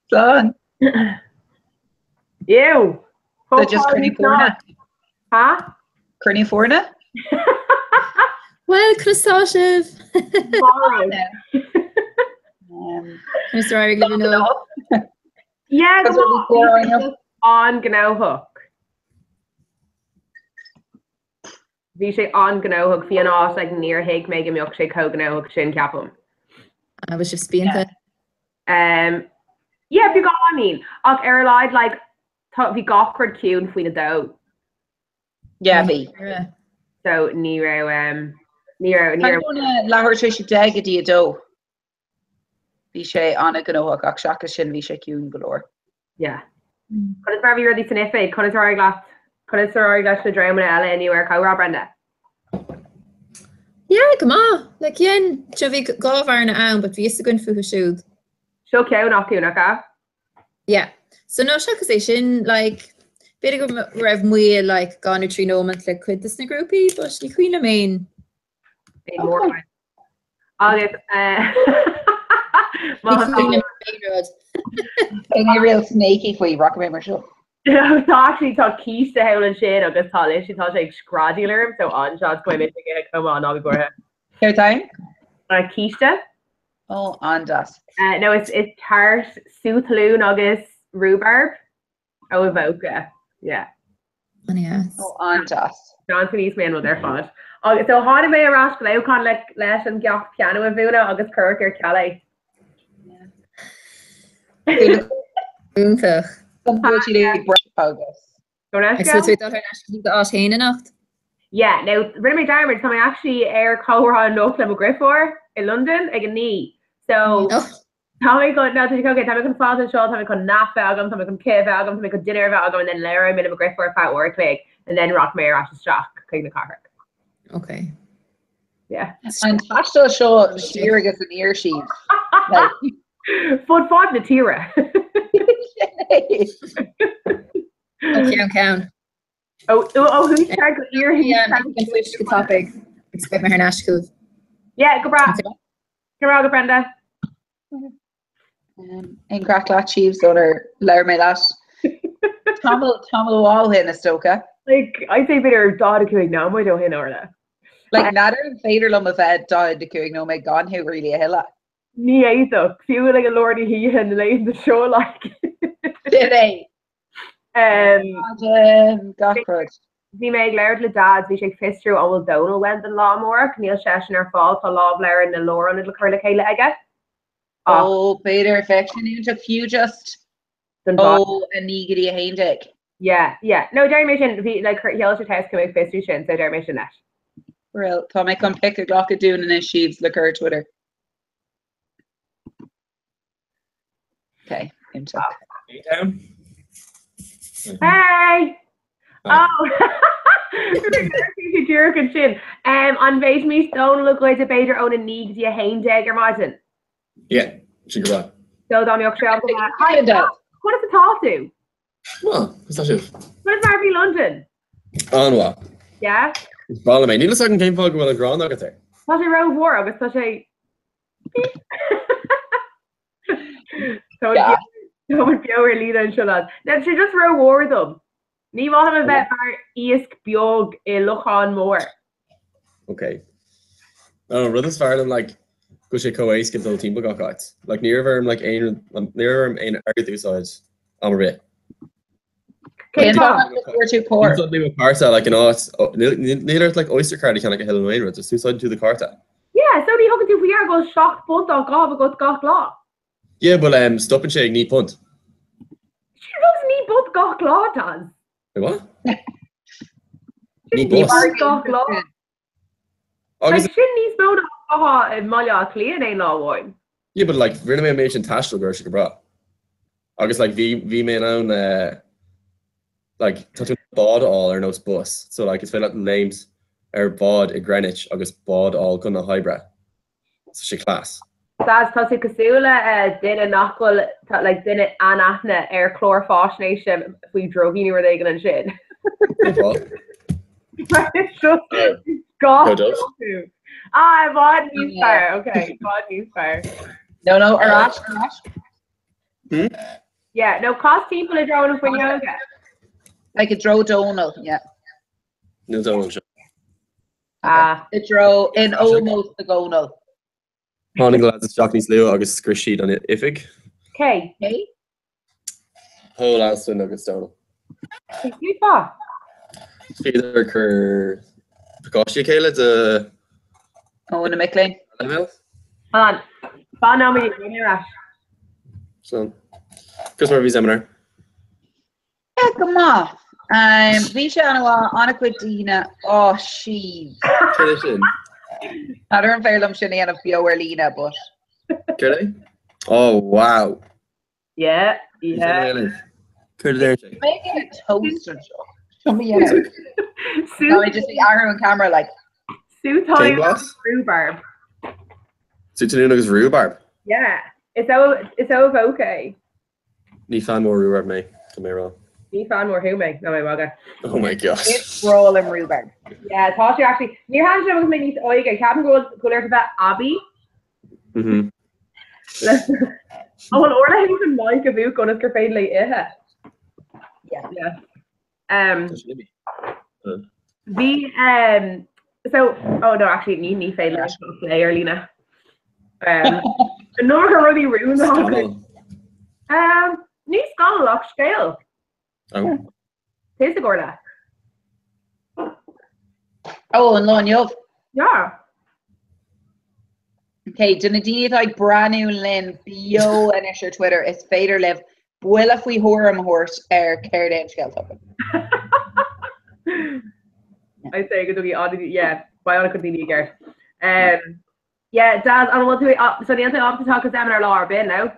Son. Ew. So just Crunny Forna. Huh? Crunny Forna? Well, Christáisih. Mr. Irish living know. Yeah, That's go what we on. do, I know. On gnóthach. Bhí sé an gnóthach bhí an ás ag níorthaigh mé go mbeadh sé có gnóthach sin ceapam. I was just beanta. Yeah, bhí gá anín. Ach ar leid like bhí gachard ciún faoin na dó. Yeah, be. So ní raibh Lahar sé sé deag a dí a dó. Bhí sé anna gnóthach ach seachas sin bhí sé ciún galore. yeah. Chun is barbí ruí san ife, chun is glas na dréimena eile aniuar comhrá Brenda. Yeah, come on. Like yen, se bhí gábhar na ann, but bhí is a gun fuhu siúd. Seo ceann nach ciúnacha? Yeah. So no seachas é sin, like, beidir go raibh muí like gáú trí nómant le cuid na grúpi, but ní chuoine main. More. Agus Any real snaky for you, rock paper show. tá actually tá cíiste helan sin agus tá lei tá sé ag scradílarm so anseo go mé cumán á gothe. Fair time? Cíiste? Oh, andas. No, it's tart, súthlún agus rhubarb. Oh, evoca. Yeah. Oh, andas. Johnson East man with their fun. So how do we rush the con like less and get piano and vuna agus Kirk or Kelly? Úntach. Yeah, now Rimmy Diamond coming actually air Comhrá no Clem Griffith in London ag knee. So Tommy got now to go get Tommy can fall and show Tommy can nap agam, Tommy can cave agam, Tommy can dinner agam, and then Larry made a Griffith fat work leg, and then Rock Mayor after shock clean the car. Okay. Yeah. And Tasha show sheer gets an ear sheet. Foot fought the tira. Okay, count. Oh, who's trying to hear him? Yeah, I can switch the topic. Expect my hair nash. Yeah, go Brad. Go Brenda. In cracklat chiefs on her lair me that. Tomel wall in a stoka. Like I say better daughter doing now, I don't know that. Like natter and fader lum of ed died the cooing no make gone who really a hilla. Yeah, either. Feel like a lordy he and late in the show like did they? Gachard. Bhí mé léir le dad bhí sé fistrú ó Donal went an lámór níl sesin ar fáil tá láb léir in na lór an le chuir le chéile aige. Oh, better affection into few just oh a nigiri a haindig. Yeah. No, Dermission like he'll test coming fistrú sin, so Dermission that. Real Tom I come pick a Glock of doing in his sheaves look her Twitter. Okay, into Hey! Oh! Jerkin sin. On base me stone look like a bader own a need you hain dagger Martin. Yeah, she go on. So Dom York Trail. What does it talk to? Well, what's that? What is Harvey London? On what? Yeah. It's probably me. Need a second game fog with a ground nugget there. What's a row of war? It's such a so yeah. No would be our leader and shall then she just reward them. Ní bhá a bheith mar íosc beag I luchan mór. Okay. Oh, rud far them like go sé coéis get the team gachait. Like near them like ein everything sides. I'm a bit. We're too poor. Suddenly with Carta like it's neither like oyster card can like a hill and wain it's suicide to the Carta. Yeah, so the hogan to we are go shock punt on go gach law. Yeah, but stop and shake knee punt. She doesn't need both gach law does. What? Ní gach law. Like she needs both and Malia clean ain't law one. Yeah, but like renovation tashel girl she could bra. August like V main own like tá tú bád all ar nós bus, so like is fé names ar bád I Greenwich agus bád all gunna Hybra. So she class. That's tá tú cosúla duine nachhfuil like duine anachna ar chlór fásnéisiom faoi drogíní where they gan sin. Bád newsfire. Okay, bád newsfire. No, Arash. Yeah, no cost people are drawing for yoga. Like a draw Donal, yeah. No Donal. A draw in almost the Gonal. Hánig lads is Jackníos leo agus scrisheed on it ifig. Okay. Whole Alston agus Donal. You thought? Féidir cur Precaution Kayla de Owen and McLean. Hold on. Ban now me Rash. So Christmas review seminar. Yeah, come on. Visha Anna Dina. Oh, she. Tradition. I don't feel I'm shiny and a few Lena, but. Curly? Oh wow. Yeah. Curly there. Making a toaster. Show me out. No, I just see Aaron on camera like. Sue time rhubarb. Sue Tanuna's rhubarb. Yeah. It's okay. Ní fan more rhubarb me. Come here on. Ní fan more who me. No my bugger. Oh my gosh. It's rolling rhubarb. Yeah, thought you actually near hands was my niece oiga. Cabin cooler to that Abby. Mhm. Oh well orla him from Mike of you going to fade like yeah. So oh no actually need fade like player Lena. No her really ruined ní skull lock scale. Oh. Taste the gorda. Oh, and Lon Yov. Yeah. Okay, Donadini like brand new Lynn bio and your Twitter is Fader live. Well if we whore horse care down scale token. I say good oddity, yeah. Bionic continue again. Yeah, Dad, I want to so the answer off to talk examiner law bin now.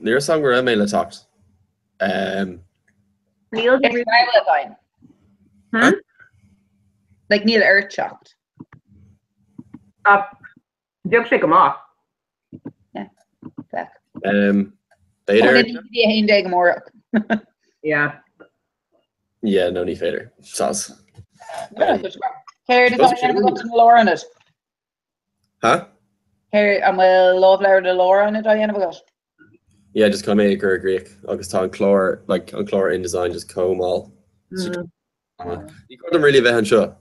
Near song where Emma talked. Neil Huh? Like Neil Earth shocked. Duke shake him off. Yeah. Back. Fader. Yeah. Yeah, no need Fader. Sauce. Here does I go to Laura on it. Huh? Here I'm a love Laura de Laura on it, I never got. Yeah, just come make her Greek. August on chlor, like on chlor in design, just comb all. You got them really bad show.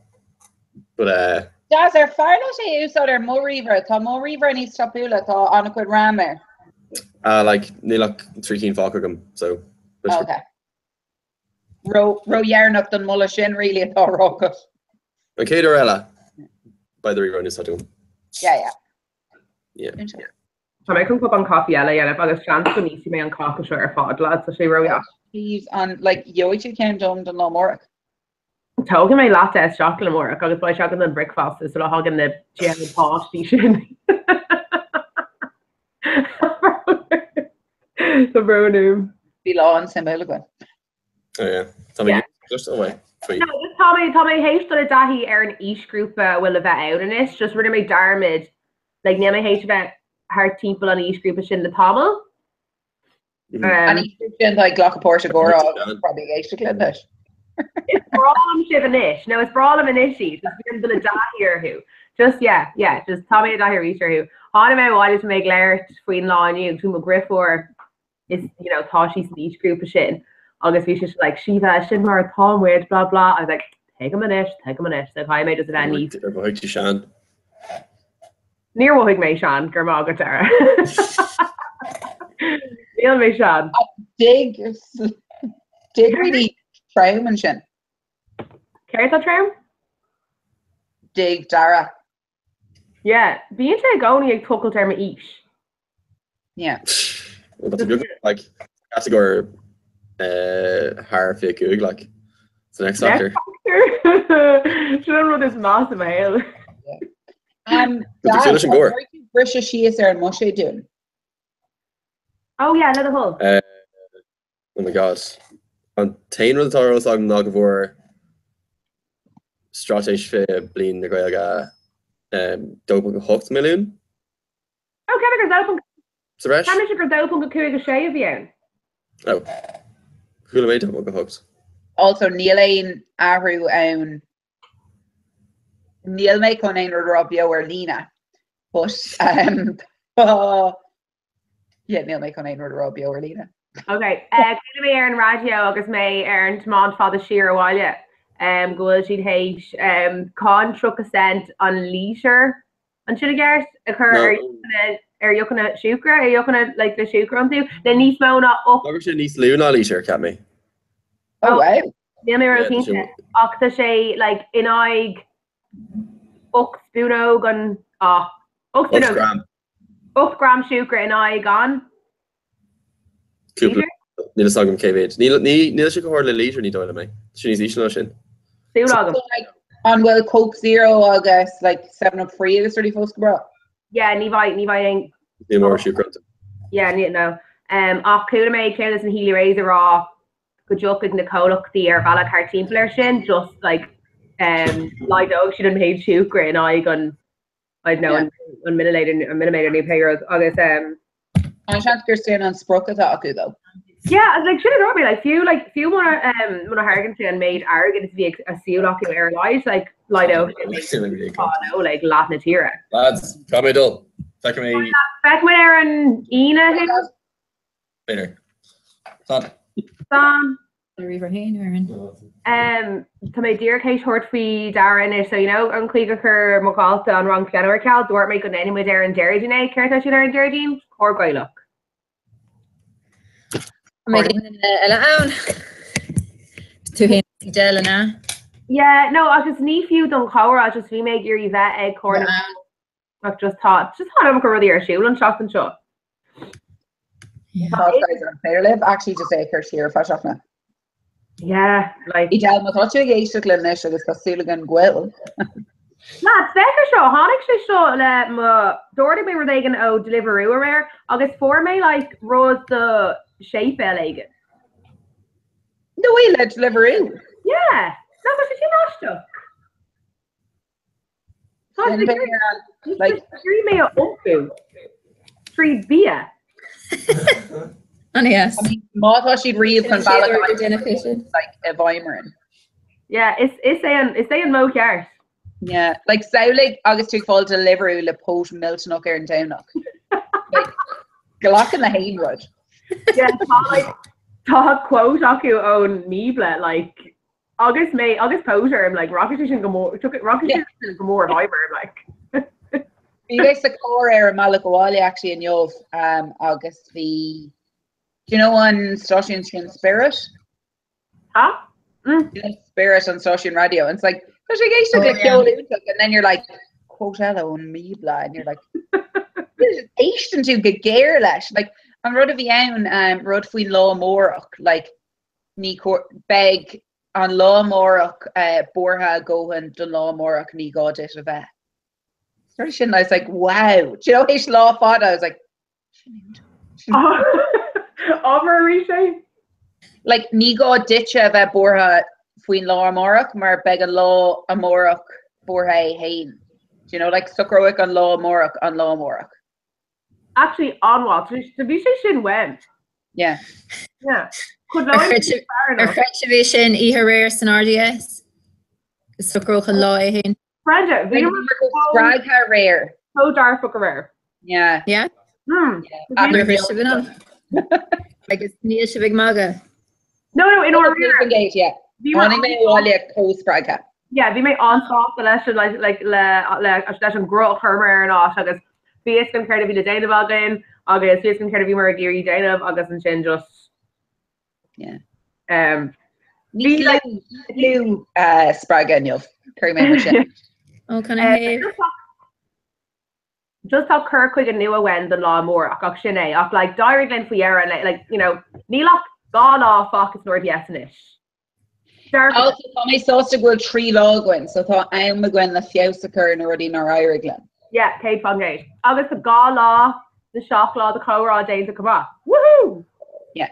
But Does there far not use other more reaver? More reaver needs to pull it on a quick rammer. Like Nilak 3 Falcogum, so okay. Ro Yarnock done mulla shin really at all rocket. Okay, Dorella. By the rerun is that doing. Yeah. So I can put on coffee yellow, yeah, if I was chance to meet me on coffee short or fod lads, so she wrote yeah. He's on like you came down to no more. Told him my latte chocolate more, because by chocolate and breakfast is so I in the gym posh station. So bro Belong symbolic. Oh yeah. Tommy just away. No, just Tommy hates that dahi an each group will have out in this, just really my darmid. Like now I hate about her people on each group of shin the Tamil. And each group like Glock Porsche Gora probably gay to this. It's Brawl Shivanish. No, it's Brawl Manishi. Just the dahi or who. Just just Tommy dahi Reacher who. On my why to make Lair between law and you to McGriff or is Tashi's in each group of shit. August we should like Shiva, Shinmar, Tom Wade, blah blah. I was like, take a minute. So I made it that neat. Near what me Shan, Germa Gotara. Neil me Shan. Dig really traum and shin. Carry that traum? Dig Dara. Yeah. Being to go only a total term each. Yeah. Well, that's a good like category Harfia Coog, like it's the next factor. Should I run this massive mail? Brisha she is there and Moshe doing. Oh yeah, another hole. Oh my god. an tain rutáró agam ná go bhór stratéis fé blin na gailga dópa go 8 milliún. Oh, Kevin, gur dópa Sa reis? Táim gur dópa go cuaig a sé a bhíonn. Oh. Cúla méid dópa go 8. Also, níl éon ahrú ann níl méid chun éon rud beo ar lína. But, yeah, níl méid chun éon rud beo ar lína. Okay, cúla mé ar an radio agus mé ar an tmád fada siar a bháile. Gohfuil siad héis cá 3% an lísir an sin a gceart a chur ar dheochanna siúcra, ar dheochanna le siúcra an tú, le níos mó ná op. Agus sé níos liú ná lísir cap mé. Oh, wow. Níl mé ar cínte. Ach tá sé in aig 8 spúnó gan 8 gram siúcra in aig an. Níl sagam cévéid. Níl si go háir le lísir ní dóile mé. Sin níos ísna sin. Súlagam. An bhfuil Coke Zero agus 7-Up free agus ruí fós go bra? Yeah, ní bhaid Ní mór siúcra. Yeah, ní no. Ach cúla méid célas an híli rééis rá go jocaigh na cólachtaí ar bhela cartímplar sin, just leidóg siad an héad siúcra in aig an millimeter new payers agus An sean gur sin an sprioc atá acu though. Yeah, should have me few more hargan to and made arrogant to be a seal lock in air lies lido like Latin tira. Lads, come me dull. Back me. Back with Aaron Ina. Later. Son. River Hain to my dear Kate short fee Darren so an Cleaver her Macalta on wrong piano or cal door make good name with Darren Jerry Jane care that you there Jerry Jean or go look. Yeah, no, I just need you don't cover. I just we make your that egg corn. I've just thought I'm going to your shoe and shop and shop. Live actually just say curse here for shop now. Yeah, like Idal ma thought you gave to Glennish agus Casilagan Gwell. Lads, Becker show, Honix show le Dordy me were they going to deliver rare. August for me like rose the shape elegant. No way let deliver in. Yeah. No, but she lost stuff. Like 3 me up to 3 beer. And yes. I mean, Ma thought she'd read from like a Weimarin. Yeah, it's saying Mo Cart. Yeah, like so like August took fall delivery le post Miltonok and Downock. Like Glock in the Hain Road. Yeah, talk quote Aku own Meebla like August Poser I'm like Rocket Station Gomor took it Rocket Station Gomor Viber like you guys the core air Malakawali actually in Yov August the do you know on Station Spirit? Huh? Spirit on Station Radio and it's like because you guys took and then you're like quote hello on Meebla and you're like this is Asian to get garlish like an rud a bhí ann rud faoin lá mórach like ní beg an lá mórach bortha gohan don lá mórach ní gáit a bheith. Sort of sin I was like wow. Do you know éis lá fada I was like over Riche? Like ní gá ditse a bheith bortha faoin lá mórach mar beg an lá a mórach bortha hain. Do you know like sucroic an lá mórach. Actually, on what? The vision went. Yeah. Yeah. Could Retribution rare scenarios. Sucroch and law hin. Brenda, we Brag her rare. So dark fuck rare. Yeah. Yeah. I guess Neil big maga. No, in order. Yeah. Morning may all post braga. Yeah, we may on stop the lesson like a session grow her and all. Fies can care to be the Dana Valgain, August Fies can care to be more Geary Dana, August and Chin just be like new Spragan you'll carry my Oh can I just how Kirk quick and new when the law more Shine off like Diary Glen Fiera and like Neilach gone off focus North Yesnish. Also I saw to go 3 logwin, so thought I'm going the Fiausaker and already nor Ireland. Yeah, Kate Fungate. August the Gaw Law, the Shock Law, the Comhrá Danes of Comhrá. Woohoo! Yeah.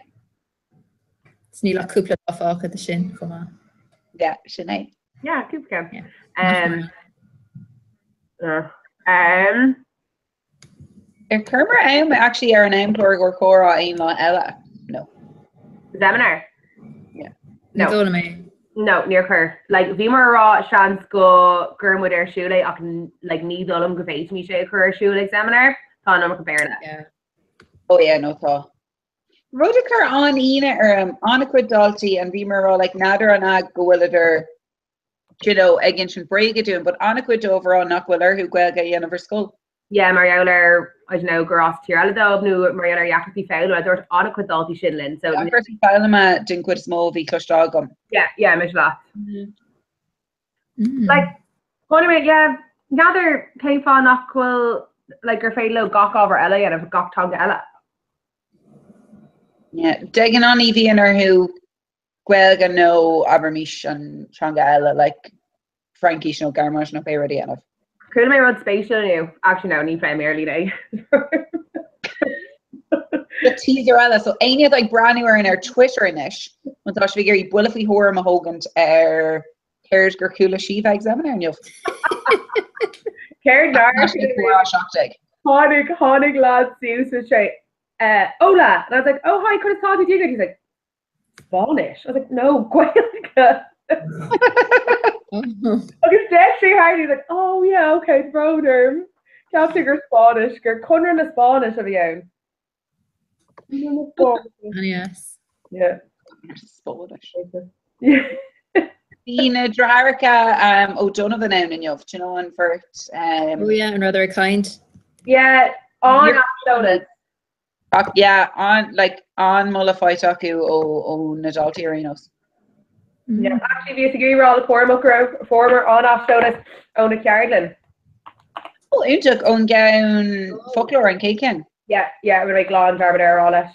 Sní le cúpla áfácha de sin chomá. Yeah, sinné. Yeah, keep going. Yeah. Comhrá actually ar an aimplóir gur chomhrá aon lá eile. No. Seminar? Yeah. No. Dóla mé. No, near her. Like, bhí mar rá seans go gurmud ar siúla ach like ní dulm go bhéit mí sé chur siúla seminar, tá nó go bearna. Yeah. Oh yeah, no tá. Rudachar an ine anachcuid daltaí an bhí mar rá like nádar an ag go bhfuil idir you know, again sin breige doing, but anachcuid over an nachhfuil arthú gailge dhéanamh school. Yeah, Marialler, I don't know, gur as tíar eile nu Marialler yachty fail, I thought anachcuid daltaí sin linn. So an first fáilma din cuid smó bhí clostágam. Yeah, mis lá. Like, anyway, yeah, gather came fá nachhfuil like gur féile gach over eile and of gach tanga eile. Yeah, degan an bhíon arthú gailge nó abermís an tanga eile like Frankie no garmar no pe ready enough. Could I run spatial new? Actually no, need primarily day. The teaser ella so ain't like brand new in our Twitter inish. Want to figure you bully horror mahogant cares gur cooler shiva examiner and you've Karen Dar Honig lad Sue so straight Ola and I was like, oh hi, could have talked to you. He's like Spanish. I was like, no, Guaylica. It's dead straight hard. He's like, oh yeah, okay, brother. Can't figure Spanish. You're covering the Spanish of you. Yes. Yeah. Spanish. Bína Draharica O'Donovan now in you've you know on first oh yeah, and rather kind. Yeah, on Donuts. Yeah, on like on Mulla fight Aku o Nadalti Arenos. Yeah, actually, if you disagree, we're all the former on-off donuts own a Carolyn. Oh, you took on gown folklore and cakein. Yeah, we're like law and Darbadere all that.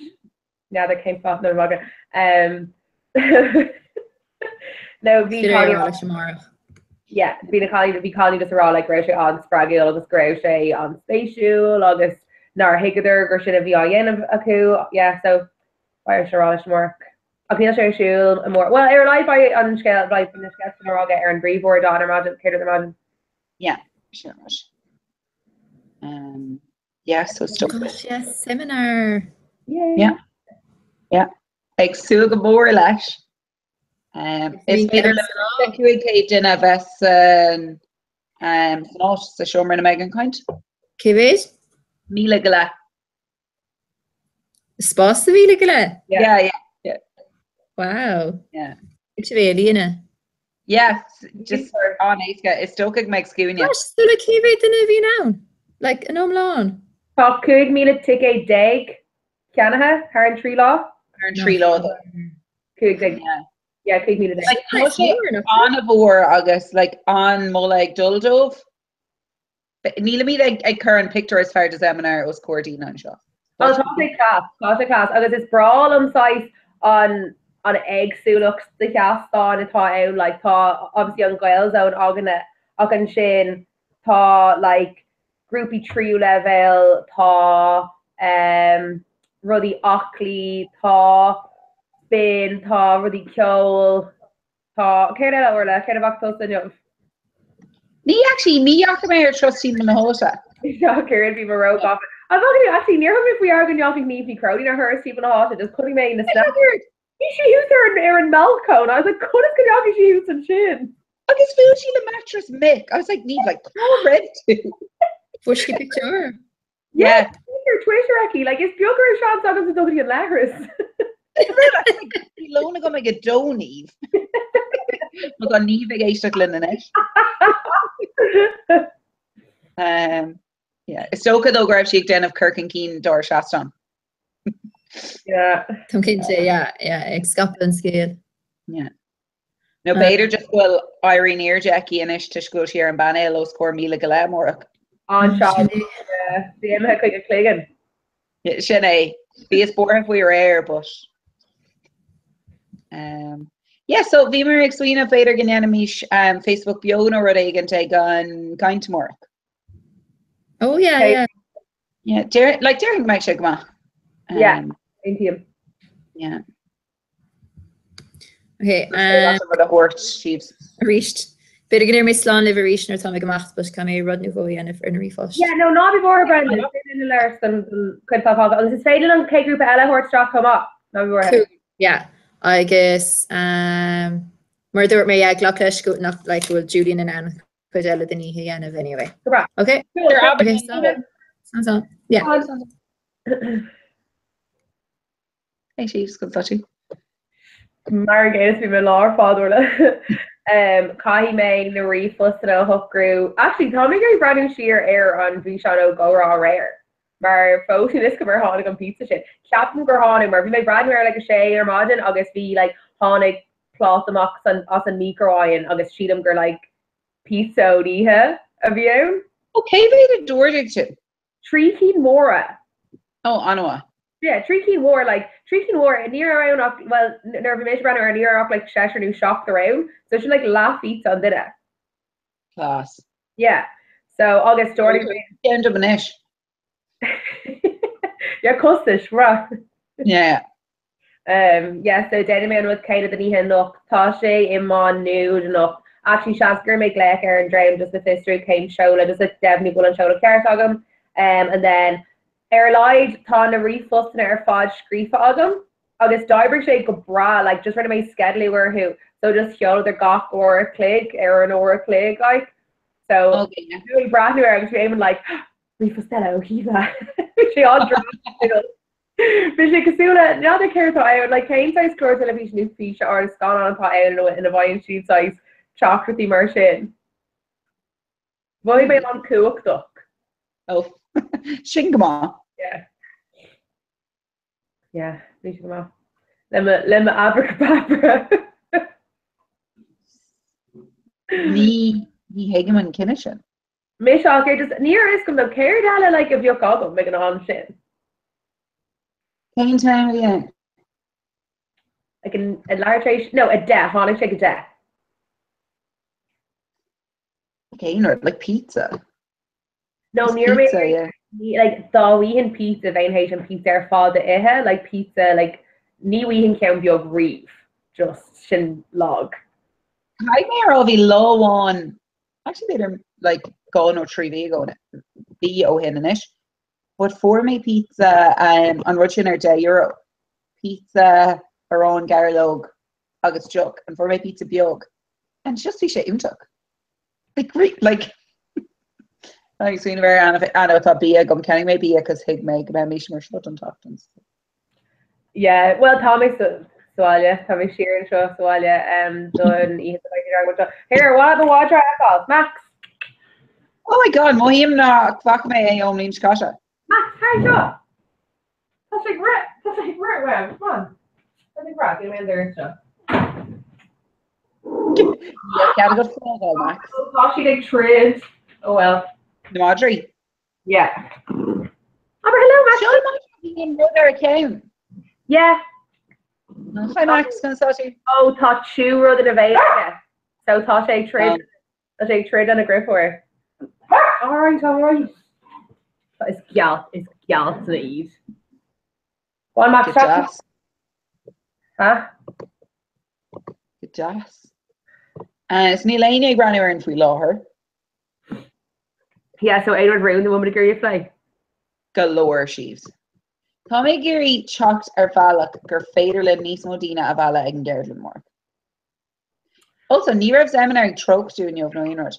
Yeah, they came from the mugger. No, yeah, being a colleague, we call you just raw like grocery on Spraggy, August grocery on spatial, August nar higader, Gershon of VIN of a coup. Yeah, so why should all more? Okay, show shoe and more. Well, air life by on scale, like in this case, we're all get Aaron Brevoort on imagine, cater the imagine. Yeah, sure. Yeah, so stuff. Gosh, yes, seminar. Yeah. Like Suga Borlash. It's better than QA dinner vest not the showman a Megan kind. Kibit? Mila Gala. Spas the Mila Gala? Yeah. Wow. Yeah. It's really in it. Yeah, just on it's still could make skewing you. Gosh, still a Kibit than a now. Like an lawn. Top could Mila take a dag. Canaha, her and tree law. Could yeah, could Mila dag. Like on a boar August, like on Molag Duldove. But Neela me a current picture as far as seminar was Cordina and Shaw. Oh, class. August is brawl on site on egg sulux the cast on a out like ta obviously on Gael's out Ogan Shin ta like groupie trio level ta Ruddy Ockley ta Spin ta Ruddy Kjol ta Kera or la Kera Vactos and you Ní Yakamir trustee Minahota. Karen people wrote off. I'm not going to actually near him if we are going to be neatly crowding her Stephen Hawes just putting me in the snap. She used her in Aaron Malco and I was like, could it she used some chin? I guess feel she the mattress Mick. I was like, need like red too. What's she picture? Yeah. Twitter Eki, like it's Bioker Sean Douglas and Dougie and Laris. Lona go make a doneve. Look on Neve Gaishaklin in it. Yeah, it's so good though grab sheik den of Kirk and Keen Dor Shaston. Yeah. Yeah, Excaplan scale. Yeah. No Bader just will Irene near Jackie and Ish to school here and Banel los core Mila Galamork. On shot. Yeah. The Emma like a Clegan. Yeah, Shane. Be as boring if we were air, but yeah, so Vimer Exwina Vader Gananamish Facebook Biona Rodagan take on kind tomorrow. Oh yeah. Derek Mike Shigma. Yeah, thank you. Yeah. Okay, the horse sheaves. reached. Bit gan mé slán le ríéis ar tá gomacht bus kam mé rudnú go an ar rífast. Yeah, no, not before Brenda. In the last could pop off. This is faded on K group Ella horse stock come up. Not before. Cool. Yeah, I guess mar dúirt mé ag gglach leis go nach like bhfuil Julian and Anne put ela den ní dhéanamh anyway. Correct. Okay. Cool. Okay, sounds on. Yeah. Hey, she's good touchy. Margaret be my law father. Cahi main the refus and hookgrew. Actually, Tommy Gary brand sheer air on Vishano go raw rare. Mar photo this cover Hanig on pizza shit. Captain Gorhanu, mar my brand wear like a shay or modern August be like Hanig cloth the mox and us and Microian August sheet them like pizza odiha of you. Okay, they the door diction. Treaty Mora. Oh, Anoa. Yeah, Treaty War like Treaty War near around up well Nervimation brand or near up like Cheshire new shocked around. So she like laugh eats on dinner. Class. Yeah. So August story. End of an ish. Yeah, custish, right? Yeah. Yeah, so Denman with Kate the Nihan look, Tashe, Iman, nude enough. Actually, Shasker make like Aaron Dream just with history came Shola, just like Devney Bull and Shola Cartogum. And then Airlied, Tana refus and Air Fodge Screefa Ogum. August Diber Shake go bra, like just running my Skedley were who. So just Shola their Gok or a Clig, Aaron or a Clig, like. So, okay, yeah. doing brand new, I was even like, Refustella, Hiva. She all dropped. Bishe Kasula, now they care I would like cane size core television new feature or it's gone on pot out in a vine sheet size chocolatey immersion. Boy by on cook duck. Oh, Shingama. Yeah. Yeah, Shingama. Lemma abracadabra. Ni Hageman Kinnishin. Mish okay, just near is come the care dala like if you're called making on shit. Cane time again. Like a large no, a death, I'll take a death. Okay, you know, like pizza. No, it's near pizza, me, yeah. like the we in pizza, vein Haitian pizza, are father ehe, like pizza, like ni we in count your grief, just shin log. I may all be low on. Actually, they're like going or 3 going be o hin ish. But for me pizza on Russian or €10. Pizza around Garlog, August Juk, and for my pizza biog. And it's just be shit took. Like I've seen very Anna thought be gum canning maybe because hig meg me shut on toxins. Yeah, well Tommy Swalia, Tommy Sheeran show Swalia done here, what the water alcohol, Max. Oh my god, Mohim na fuck me a omlin Scotcha. Max, hi Joe. That's like right web. Come on. I think right, get in there stuff. Yeah, can't go for Max. Oh, she like trade. Oh well. The Madri. Yeah. Oh, hello, Max. Show Max in their account. Yeah. Hi Max, can I see? Oh, thought you were the debate. So thought I trade. I take trade on a grip for. Alright. It's gal to eat. One Max. Huh? Good jazz. It's Nilania Granny and we law her. Yeah, so Edward Roon, the woman to Gary Fly. Galore sheaves. Tommy Geary chocked ar Valak gur féidir Nice Modina a Vala and Gerdlin more. Also, ní raibh seminary troke doing you of no unit.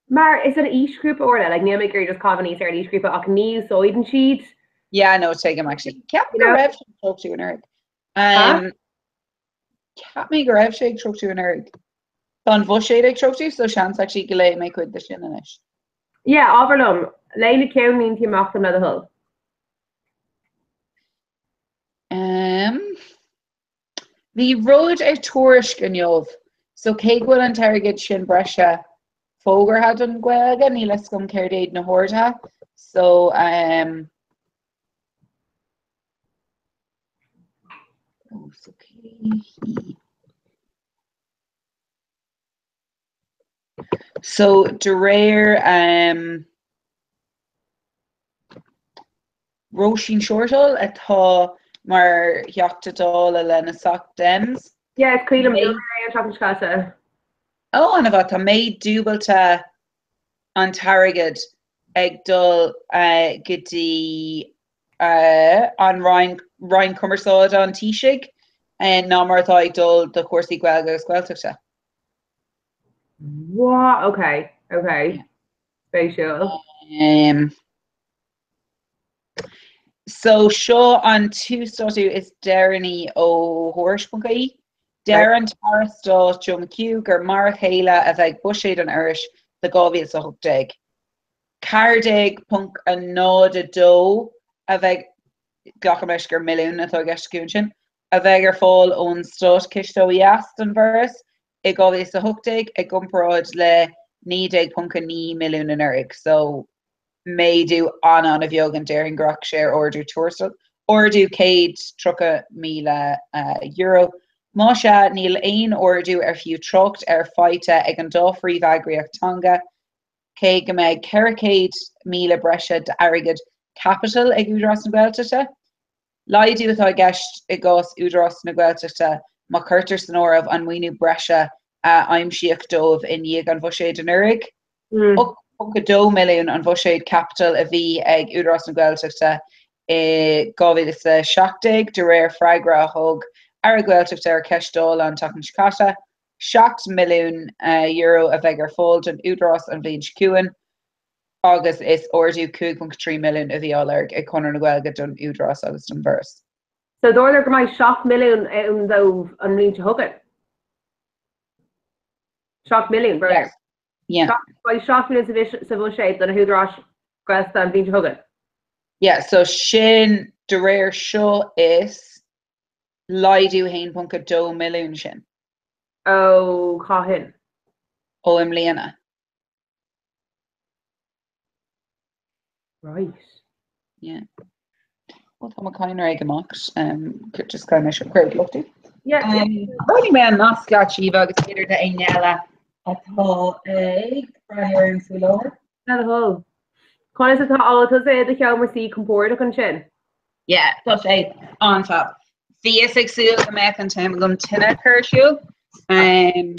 Mar, is it each group or like Neil McGree just Coveney or each group of new soid and sheet? Yeah, I know it's taken actually. Cap me rev troke to an erg. Cap me rev shake troke to an erg. Don Vushade troke to so chance actually gelay make with the shinanish. Yeah, Overlum. Lane County mean team off from the hill. The road a tourish ganyov. So Kegwell and Target Shin Brescia Foger had done Gwega ni let's come carried na horta. So so Derare Roisin Shortal atá mar heachta dal a lena sock dems Yeah, it's cool and chocolate casa. Oh, and about tá méid dúbalta an targad ag dul gotí an Ryan Comhrá an tíisiig and ná martá ag dul do cuasaí gaeilge agus gaeltachta. What? Okay. Spatial. So seo an tústáú is Darrenny ó Hors.ie. Darren Tarrastá Joe McHugh gur mar chéile a bheith buséid an irish de 2008. Cardig punk a nád a dó a bheith gachameis gur milliún atá gceistún sin a bheith ar fáil ón stát cistó iast an bhras I 2008 ag gumráid le 9.9 milliún an irish. So méadú an a bheog an Darren grach sé orú tuairsa orú €130,000 euro. Má se níl aon orú ar fiú trocht ar faide ag an dóphríomh agriachtanga cé go méid 400,000 breise de airgid capital ag údras na Gaeltachta. Laidú atá gceist I gcás údras na Gaeltachta má chuirtear san óramh an muoinú breise aimsíocht dómh in dhiaidh an bhuiséid an uirigh. Go 2 milliún an bhuiséid capital a bhí ag údras na Gaeltachta I 2017 de réir freigra a thug ar Gaeltachta ar ceistáil an tacan scata. 7 milliún euro a bheith ar fáild an údras an bhíon ciúin agus is orú 2.3 milliún a bhí álarg ag conar na Gaeilge don údras agus don bhras. So dólar go mai 7 milliún an dómh an rionn thugad. 7 milliún, bro. Yeah. By 7 milliún sa bhuiséid don údras Gaeltachta an bhíon thugad. Yeah, so sin de réir seo is laidú 1.2 milliún sin. Oh, cahin. Ó mbliana. Right. Yeah. Well, tá caiinar ag amach, just kind of sure look to. Yeah. Running man not scratchy agus féidir de einela atá ag brathir an fuilóir. Na ho. Conas atá átas é de cheamar sí compórda an sin. Yeah, tá sé on top. Bhí ag súil go meach an téim gom tinine chuirisiú. Tá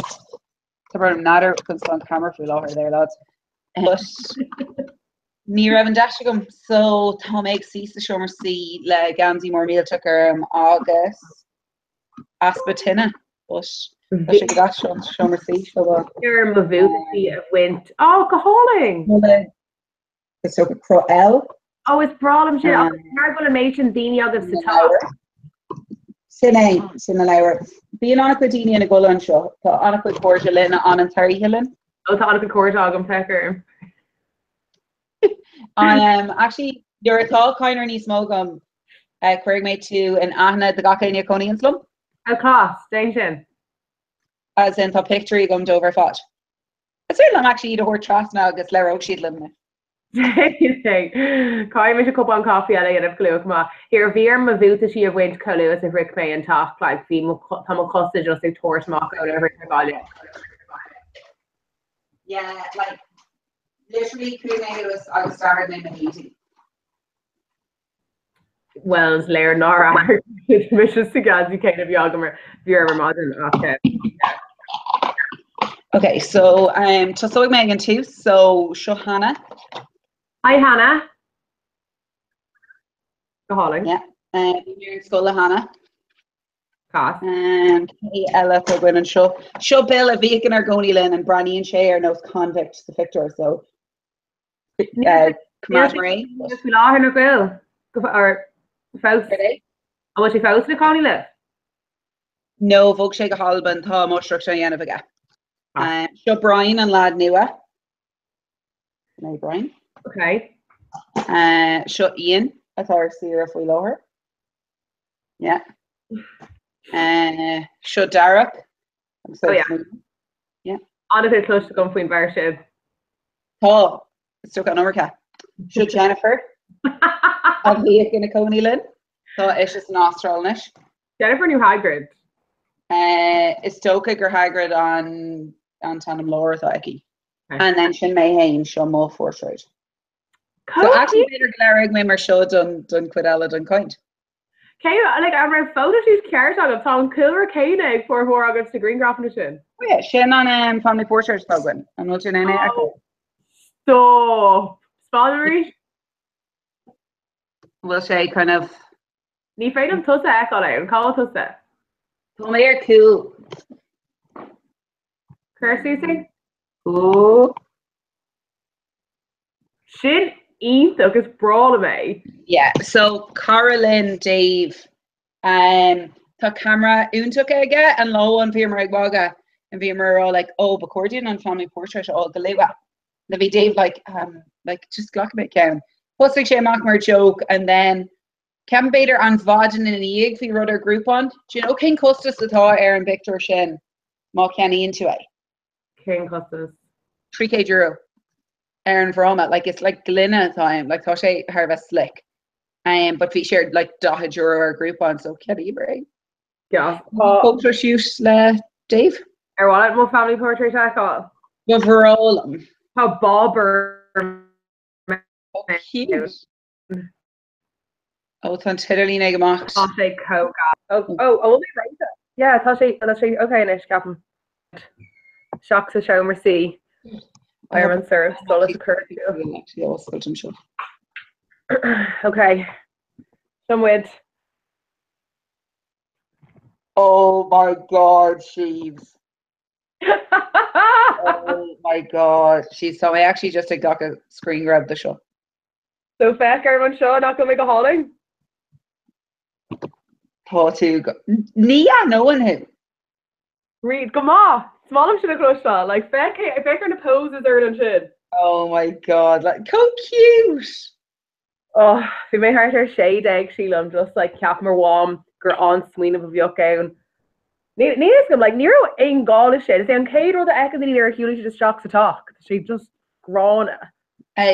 brom nádar chun an camera fuilóir there lads. Ní raibh an deise gom so tá méid sí sa seomar sí le gansaí mór mílteachar agus aspa tinine. Tá sé go seomar sí seo. Ar ma bhútaí a bhaint. Oh, go háling! Is so cro L. Oh, it's bralam sin. Mar go le méid an daoine agus sa tá. Sin leir. Bí an annach daoine in a golan seo, tá annach go cóirde lena an tarí hillen. Oh, tá annach go cóirde agam pecker. Actually, you're a tall kind of smogum. Craig made to an Anna the Gakania Conian slum. A class, station. As in the picture you gummed over fought. I said I'm actually the whole trust now gets Lero she'd limit. Kai me a cup on coffee a le of glue ma. Here veer ma vuta she of went colu as if Rick May and talk like female tam costa just like tourist mock out every volume. Yeah, like literally I was started in the meeting. Wells Lair Nora Mrs. Sigazi kind of Yagamer Vera Modern okay. Okay, so so Megan too. So Shohana. Hi Hannah. Go Holling. Yeah. You're in school Hannah. Cost. Ella for women show Bill a vegan or Goni Lynn and Branny and Shay are knows convict the victor so Marie. Or Faust. How much you Faust the Connie live? No, Vogue Shake a Halban, Tom or Structure Yanaviga. Show Brian and Lad Newa. No, Brian. Okay. Show Ian, I thought I'd see her if we lower. Yeah. Show Derek. Oh, yeah. Yeah. On a bit close to come for Barshib. Oh, it's still got number cat. Show Jennifer. I'll be in a Coney Lynn. So it's just an Australish. Jennifer new Hagrid. It's Toka or Hagrid on Tandem Laura Thaki. And then Shin May Hain, show more force right. So actually better Glarig Mimmer show done Quidella done kind. like our photo shoot ceart agam tá an cooler céine for mór agus to green graph sin. Yeah, sin an family portrait program. An wat in echo. So Spallery? We'll say kind of Ní féid an tusa echo le an call tusa. They're cool. Cursusi? Oh. Sin eat agus brawl me. Yeah, so Carolyn, Dave, tá camera úntaach aige an lo an bhí mar ag baga and bhí mar like accordion on family portrait all go lewa. Na bhí Dave like just glock bit count. Plus like sé amach mar joke and then Cam Bader an Vaden in the fi rudder group on. Do you know King Custis atá Aaron Victor Shin má Kenny into it? King Custis. 3k euro. Aaron Veroma, like it's like Glenna time, like Toshe Harvest Slick. But we shared like Daha Juror group on, so Kenny Bray. Yeah. Photo shoot Dave. What more family portrait I got? Go for all of them. How Bobber. Oh, cute. Oh, it's on Titterly Negamach. Tasha Coca. Oh, yeah, Tasha, okay, Nish Captain. Shocks a show, merci. Ironman serve, Solis occurred too. Okay. Some with. Oh my god, she's. Oh my god, she's so I actually just got a screen grab the show. So fast, everyone show, not gonna make a hauling. Thought to go. Nia, no one who. Read, come on. Small should have crushed on. Like, Becker in the poses are and shit. Oh my god, like, so cute. Oh, fi mé hart ar shade egg, Sheila, I'm just like, cap mar warm, gur on swing of a bhioc out. Níos gom, like, Nero ein gála shit. Is an céad rud a echa dí ar hiúla she just shocks to talk. She just grána.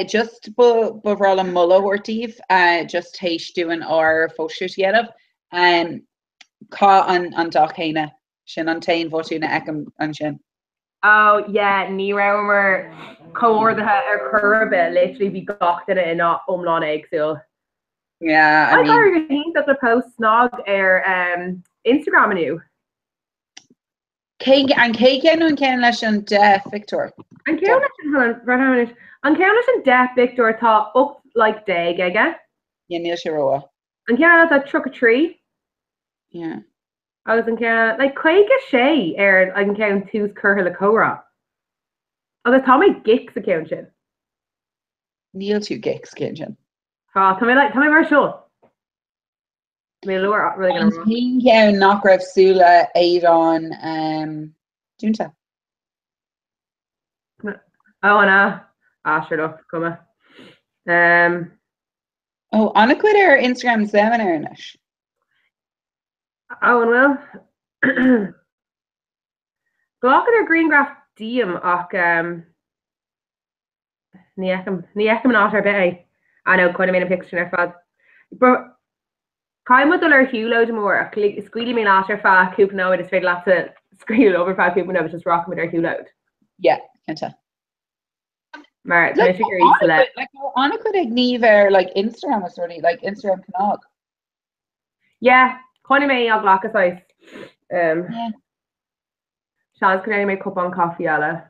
Just before a mulla ortív, just heish doing our photoshoots yet of, ca an dochéine. Sin an tain fotúna ecam an sin. Oh yeah, ní ramer coordathe ar curbe literally be gacht in it in omlán eagsúil. Yeah, I mean think that the post snog Instagram anu. Cé an cén leis an de Victor. An cén leis an de Victor tá up like day ige. Yeah, níl sé roa. An cén a truck a tree. Yeah. I was in Canada, like quite a shay air I can count two's curl a cora. Oh, that's how my gigs account. Neil 2 gigs kitchen. Oh, tell me where show. Me lower really gonna yeah, knock ref Sula 8 on Junta. Oh no. Sure enough, come on. Oh, Anna quit her Instagram seminar in it. Oh, and well, Glock at her green graph diem och Niechem not her bay. I know quite a minute picture in her fad. But Kai with her hue load more, squealy me not her fa, coop no, it is fed lots of screen over 5 people know just rocking with her hue load. Yeah, can't tell. Right, like Anna could ignore like Instagram was already like Instagram canal. Yeah. Connie may have black as ice. Yeah. Sean's can only make cup on coffee, Ella.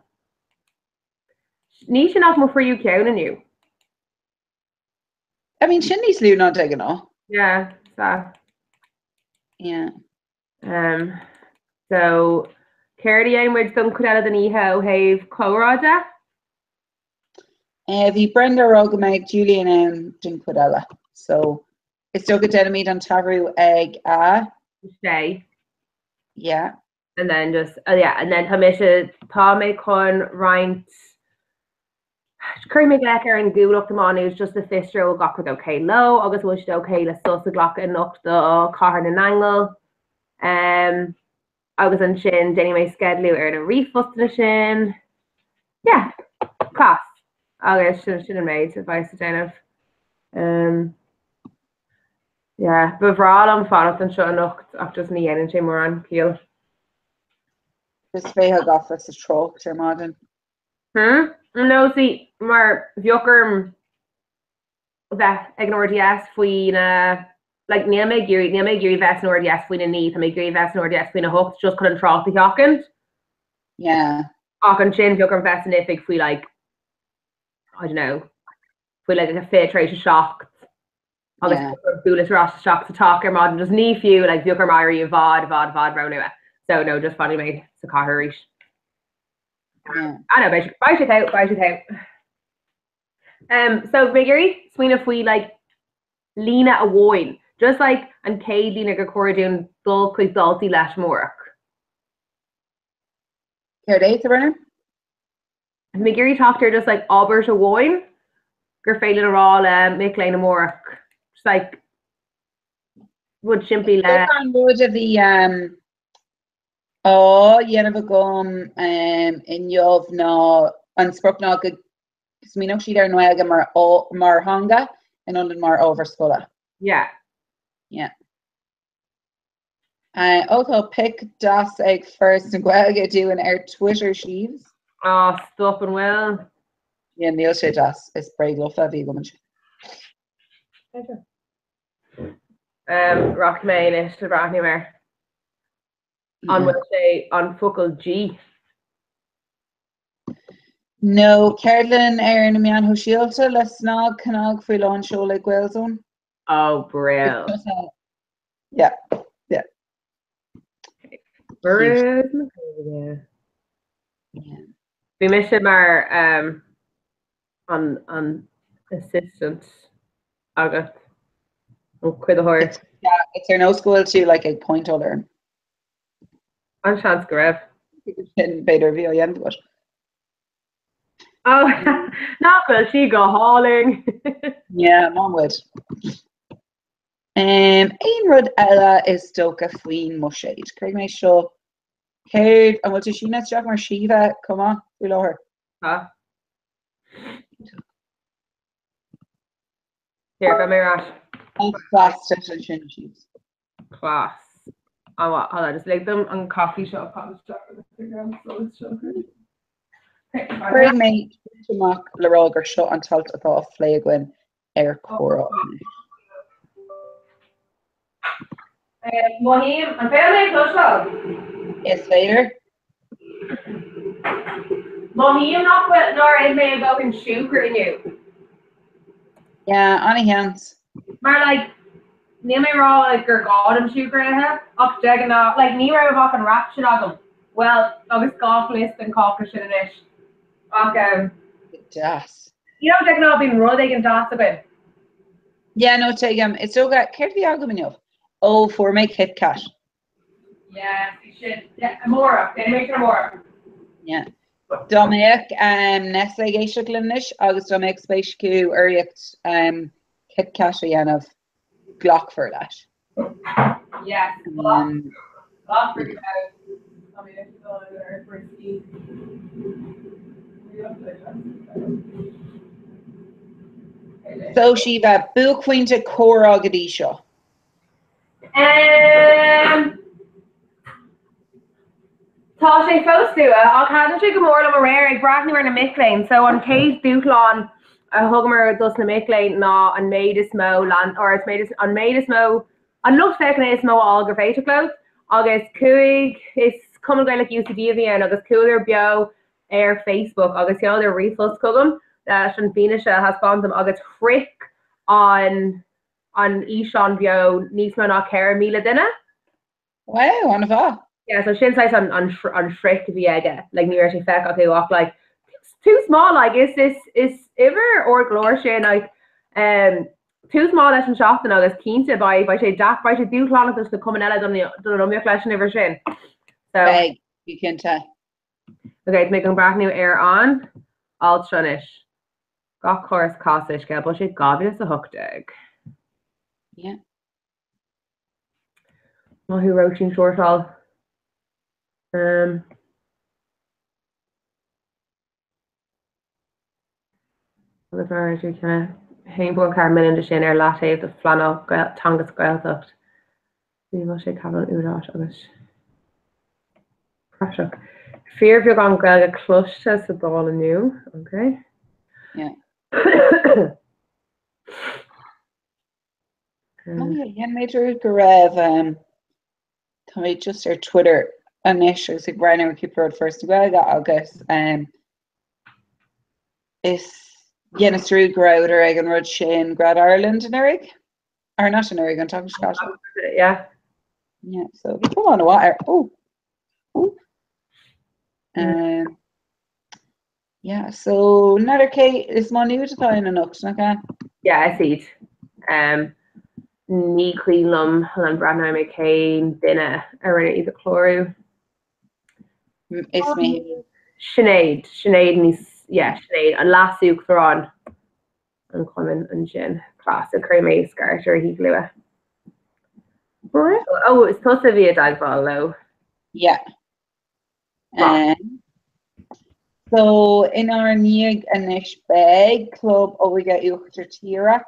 Need enough more for you, count and you. I mean, Shindy's Lou not taking off. Yeah, so. Yeah. So, Cardi and with some could out of the Niho have Colorado. The Brenda Rogameg, Julian and Dinquidella. So. It's still good to meet on Taru egg stay. Yeah. And then just and then Tamisha Tommy Con Rind Curry McGlecker and Google up them on it was just the fist roll got with okay low, August was okay, let's sus the Glock and knock the car in an angle. I was on shin, Jenny May schedule or a refust the shin. Yeah, class. August should have made advice to Jennifer. Yeah, but bhráil an fanat an seo anocht ach just ní dhéanann sé mór an ciall. Just féthe gafas a troch ar maidin. No, sí, mar bheochar bheith ag an RDS faoi na like níl mé gurí vest nóir yes faoin na ní, tá mé gurí vest nóir yes faoin na hocht just chun an trácht hacant. Yeah. Ach an sin bheag an vest nifig faoi like, I don't know, faoi like a fétrééis shock. Agus bulas ras shock to talk mod just ní fiú like bheag mairí a vod rounua. So no, just funny made sa carrish. I know, bite it out. So Miggery, swing of we like Lena a wine, just like and Kay Lena go doing dull quick salty lash more. Care date the runner? Miggery talked to her just like Albert a wine, gur failing her all make lane a more. Just like would simply let wood of the oh yeah of a gum in Yov no unsprok no good smino she there noega mar hanga and under mar overspulla. Yeah. Also pick das egg first and gwelga doing our Twitter sheaves. Oh, stop and well. Yeah, Neil said das is brave love of you woman. Rock main is the brand new air. On what say on focal G. No, Carolyn Aaron Mian Hoshielta, let's not canog for launch show like Wellzone. Oh, brill. Yeah. We missed him our on assistant August. Quit the horse. It's there no school to like a point or learn. I'm chance Garev. Better view yeah, but oh not will she go hauling. Yeah, mom would. Ein rud ella is stoka fween mushade. Craig may show Caird and what she net Jack mar Shiva come on below her. Huh? Here, come here. Class session sheets. Class. Oh, what? Hold on, just like them on coffee shop. Instagram, so it's so good. Craig may mock Laroger shot and talked about Flagwin air core. Mohim, and fairly close up. Yes, féidir. Mohim not with nor I may go in sugar in you. Yeah, Annie hands. Maar like near me raw like your garden sugar in here. Up digging out like me right off and wrap shit on them. Well, I was golf list and coffee shit in it. Okay. Das. You know digging out being running and das a bit. Yeah, no take him. It's so good. Care to be arguing of. Oh, for make Kit Kat. Yeah, you should. Yeah, more. Then make it more. Yeah. Dominic Nestle Geisha Glinish, August Dominic Space Q Urict Kit Kat again of Glock for that. Yeah. Glock for So Shiva, Boo Queen to Cora Gadisha. Tá sé fóstú ach há sé go mór am rare ag brathniú ar na Micklein, so an céad dúchláin a thugmar dus na Micklein ná an méid is mó land or it's made an méid is mó an lucht fecin is mó águr féidirló agus cuaig is cum gaile UCD an agus cooler bio ar Facebook agus ceol ar refus cogum an bhíine se has fandom agus frick on Ishan bio níos mó ná ceir míle duine. Wow, an bha. Yeah, so shin size on Shrek Viega, like New Year's effect, okay, walk like it's too small, like is ever or glor shin like too small that's in shop and all this keen to buy say Jack by do plan us to come and on the flash never shin. So hey, you can tell. Okay, it's making brand new air on. All trunish. Got course costish get but she gobbies a hook dig. Yeah. Well who wrote you short all? Agus mar tú kinda hainbor carmin in de sin ar latte the flannel tangus gaeltocht. Ní bhil sé cabal úrás agus. Prasach. Fear bheag an gaelga cluiste sa ball aniu, okay? Yeah. Yen major go raibh tá just ar Twitter anis agus ag breine ar cúpla first gaga agus is dhéana trú gráidir ag an rud sin grad Ireland in Eric ar not in Eric an talk Scotland. Yeah. Yeah, so come on uair. Yeah, so another Kate is má new to find an okay? Yeah, I see it. Ní cleanlum an brana me céin duine ar rinne iad chlorú. It's me. Sinead níos Sinead an lasúg thrán an cuman an sin clas a creimé scarter hí glua. Oh, it's supposed to be a dagfall though. Yeah. So in our Niag Anish bag club, we get Uair Tira.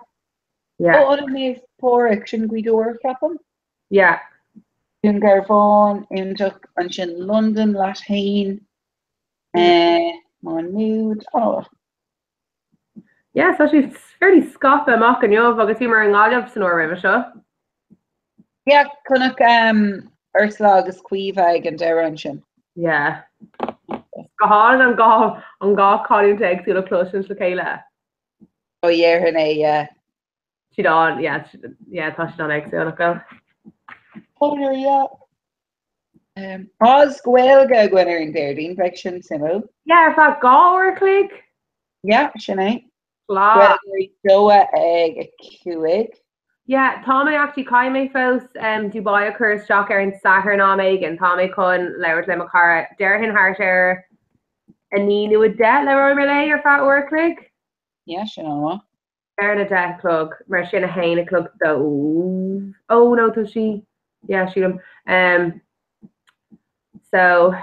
Yeah. Oh, on me for action we do work happen. Yeah. In Garvon, in Duck, and in London, Latine, Mood. Oh. Yeah, so she's fairly scoff amach and you've obviously wearing all of snore river show. Yeah, Kunuk Ursula agus Cuivag and Derrention. Yeah. Gahan and Gah calling to exit a close to Kayla. Oh yeah, her name, yeah. She done, yeah, thought she done exit go. Oh yeah. Oz Gwelga winner in there, the infection symbol. Yeah, if that Gah or click. Yeah, Sinead. Blah. Doa egg a cuig. Yeah, Tommy actually Kaime Fos Dubai occurs shock and Sahar na Megan, Tommy Kun, Lewis Lemakara, Derhin Harter, and Nina with debt, Leroy Malay or Fat Work Click. Yeah, she know what. Bernadette Clug, Marshina Hain a Clug though. Oh no, does she? Yeah, she so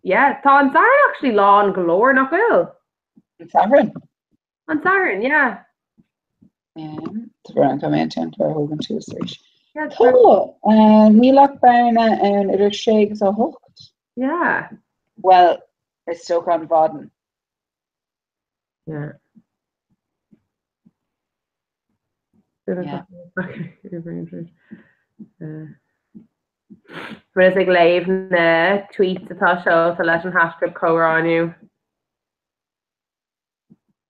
yeah, Tom Sarin actually lawn galore, not good. Sarin. On Sarin, yeah. Around comment or Hogan to search. Yeah, cool. And we look Barna and it is shakes a hooked. Yeah. Well, it's still on Vaden. Yeah. Res ag leif na tweet atá seo a leis an hascript Comhrá aniu.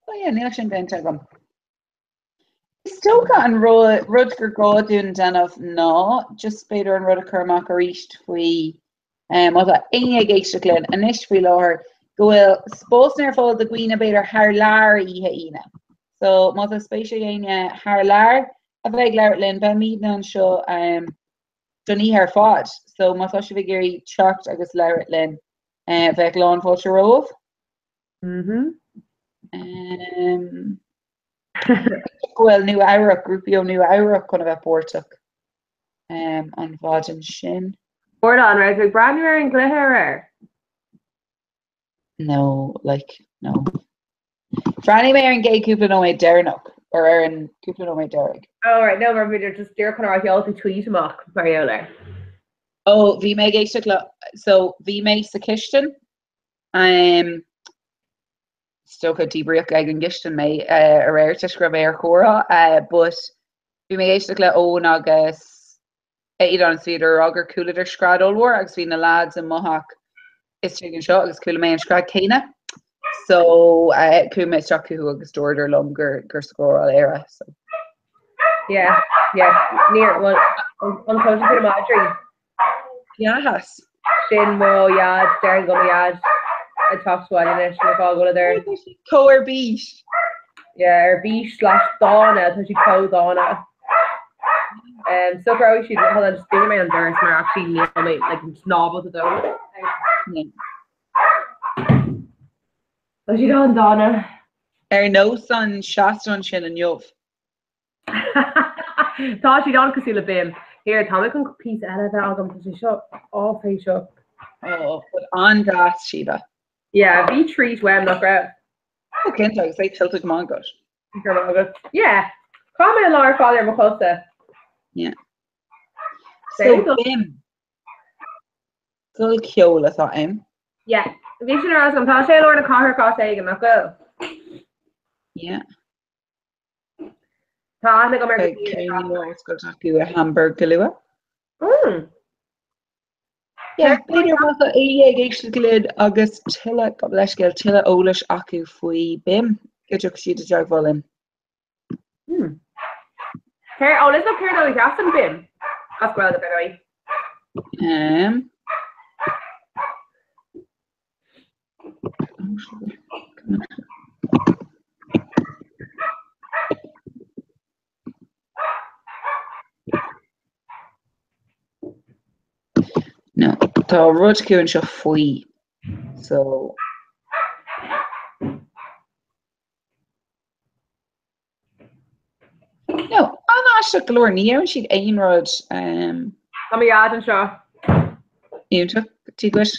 Oh yeah, níl sin ben agam. Still got an Rutger Godun dan of no, just féidir an rud a chumach a ríist faoi má aine géiste glyn a níis faoi láthir go bhfuil spós nar fáil de gcuoine beidir thar lear ihe ine. So má a spéise aine thar lear a bheith leir linn ben míad an seo Johnny her fought, so má se bh géirí techt agus leir linn bheith lán fáilte roh. Well, new Ira groupio new Ira kind of a portuk on Vaden Shin. Board on right, like brand new in glitter. No, like no. Franny Mayer and Gay Cooper no way Dernock or Aaron Cooper no way Derek. Oh right, no, but they're just they're kind of like tweet mock Mariola. Oh, V May Gay so V May Sakishton. Still could debrief Gagan Gishton may a rare to scrub air Cora, but we may actually own August 8 on theatre Roger Cooler Scrad all war, I've seen the lads and Mohawk is taking shot as Cooler and Scrad Kana. So Kuma Chaku who August order longer Gerscore era. So yeah, near one unconscious in Madrid. Yes. Shin Mo Yad, Darren Gummy Yad. I talked to one in it, she's all going there. Coer Beach. Yeah, or Beach / Donna, so she co Donna. So for always she didn't hold on just doing my own there, so actually near me, like novel to do. So she done Donna. No son Shasta on Shin and Yov. Thought she done Casilla Bim. Here, Tommy can piece out of that album because she shut all face up. Oh, but on that Shiva. Yeah, be treat when not grab. Okay, so say tilted mongosh. Yeah. Comment Laura father Makosa. Yeah. So him. So cool, I thought him. Yeah. Vision as I'm talking Lord Conher cross egg and go. Yeah. Tá na go mar go taú a hamburg goúa. Beidir macha é géiste glid agus tiile go leiscéil tiile ólas acu faoi bim goteach siad a deaghlinn. Ceir ólas nó céir ó gas an bim ascuil a beí. No, tá rud ciúin seo faoi, so no, anáiste glóir níann siad aon rud Tá iad an seo. íonta tí leis.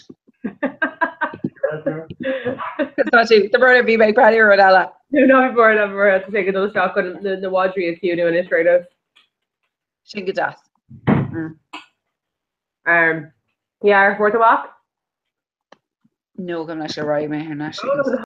The bird bhí méid breí rud eile. No ná bhór a mar sé go seo chun na bháidrí a fiú in Israel. Sin go deas. Yeah, for the walk? No, I'm not sure why I'm here now.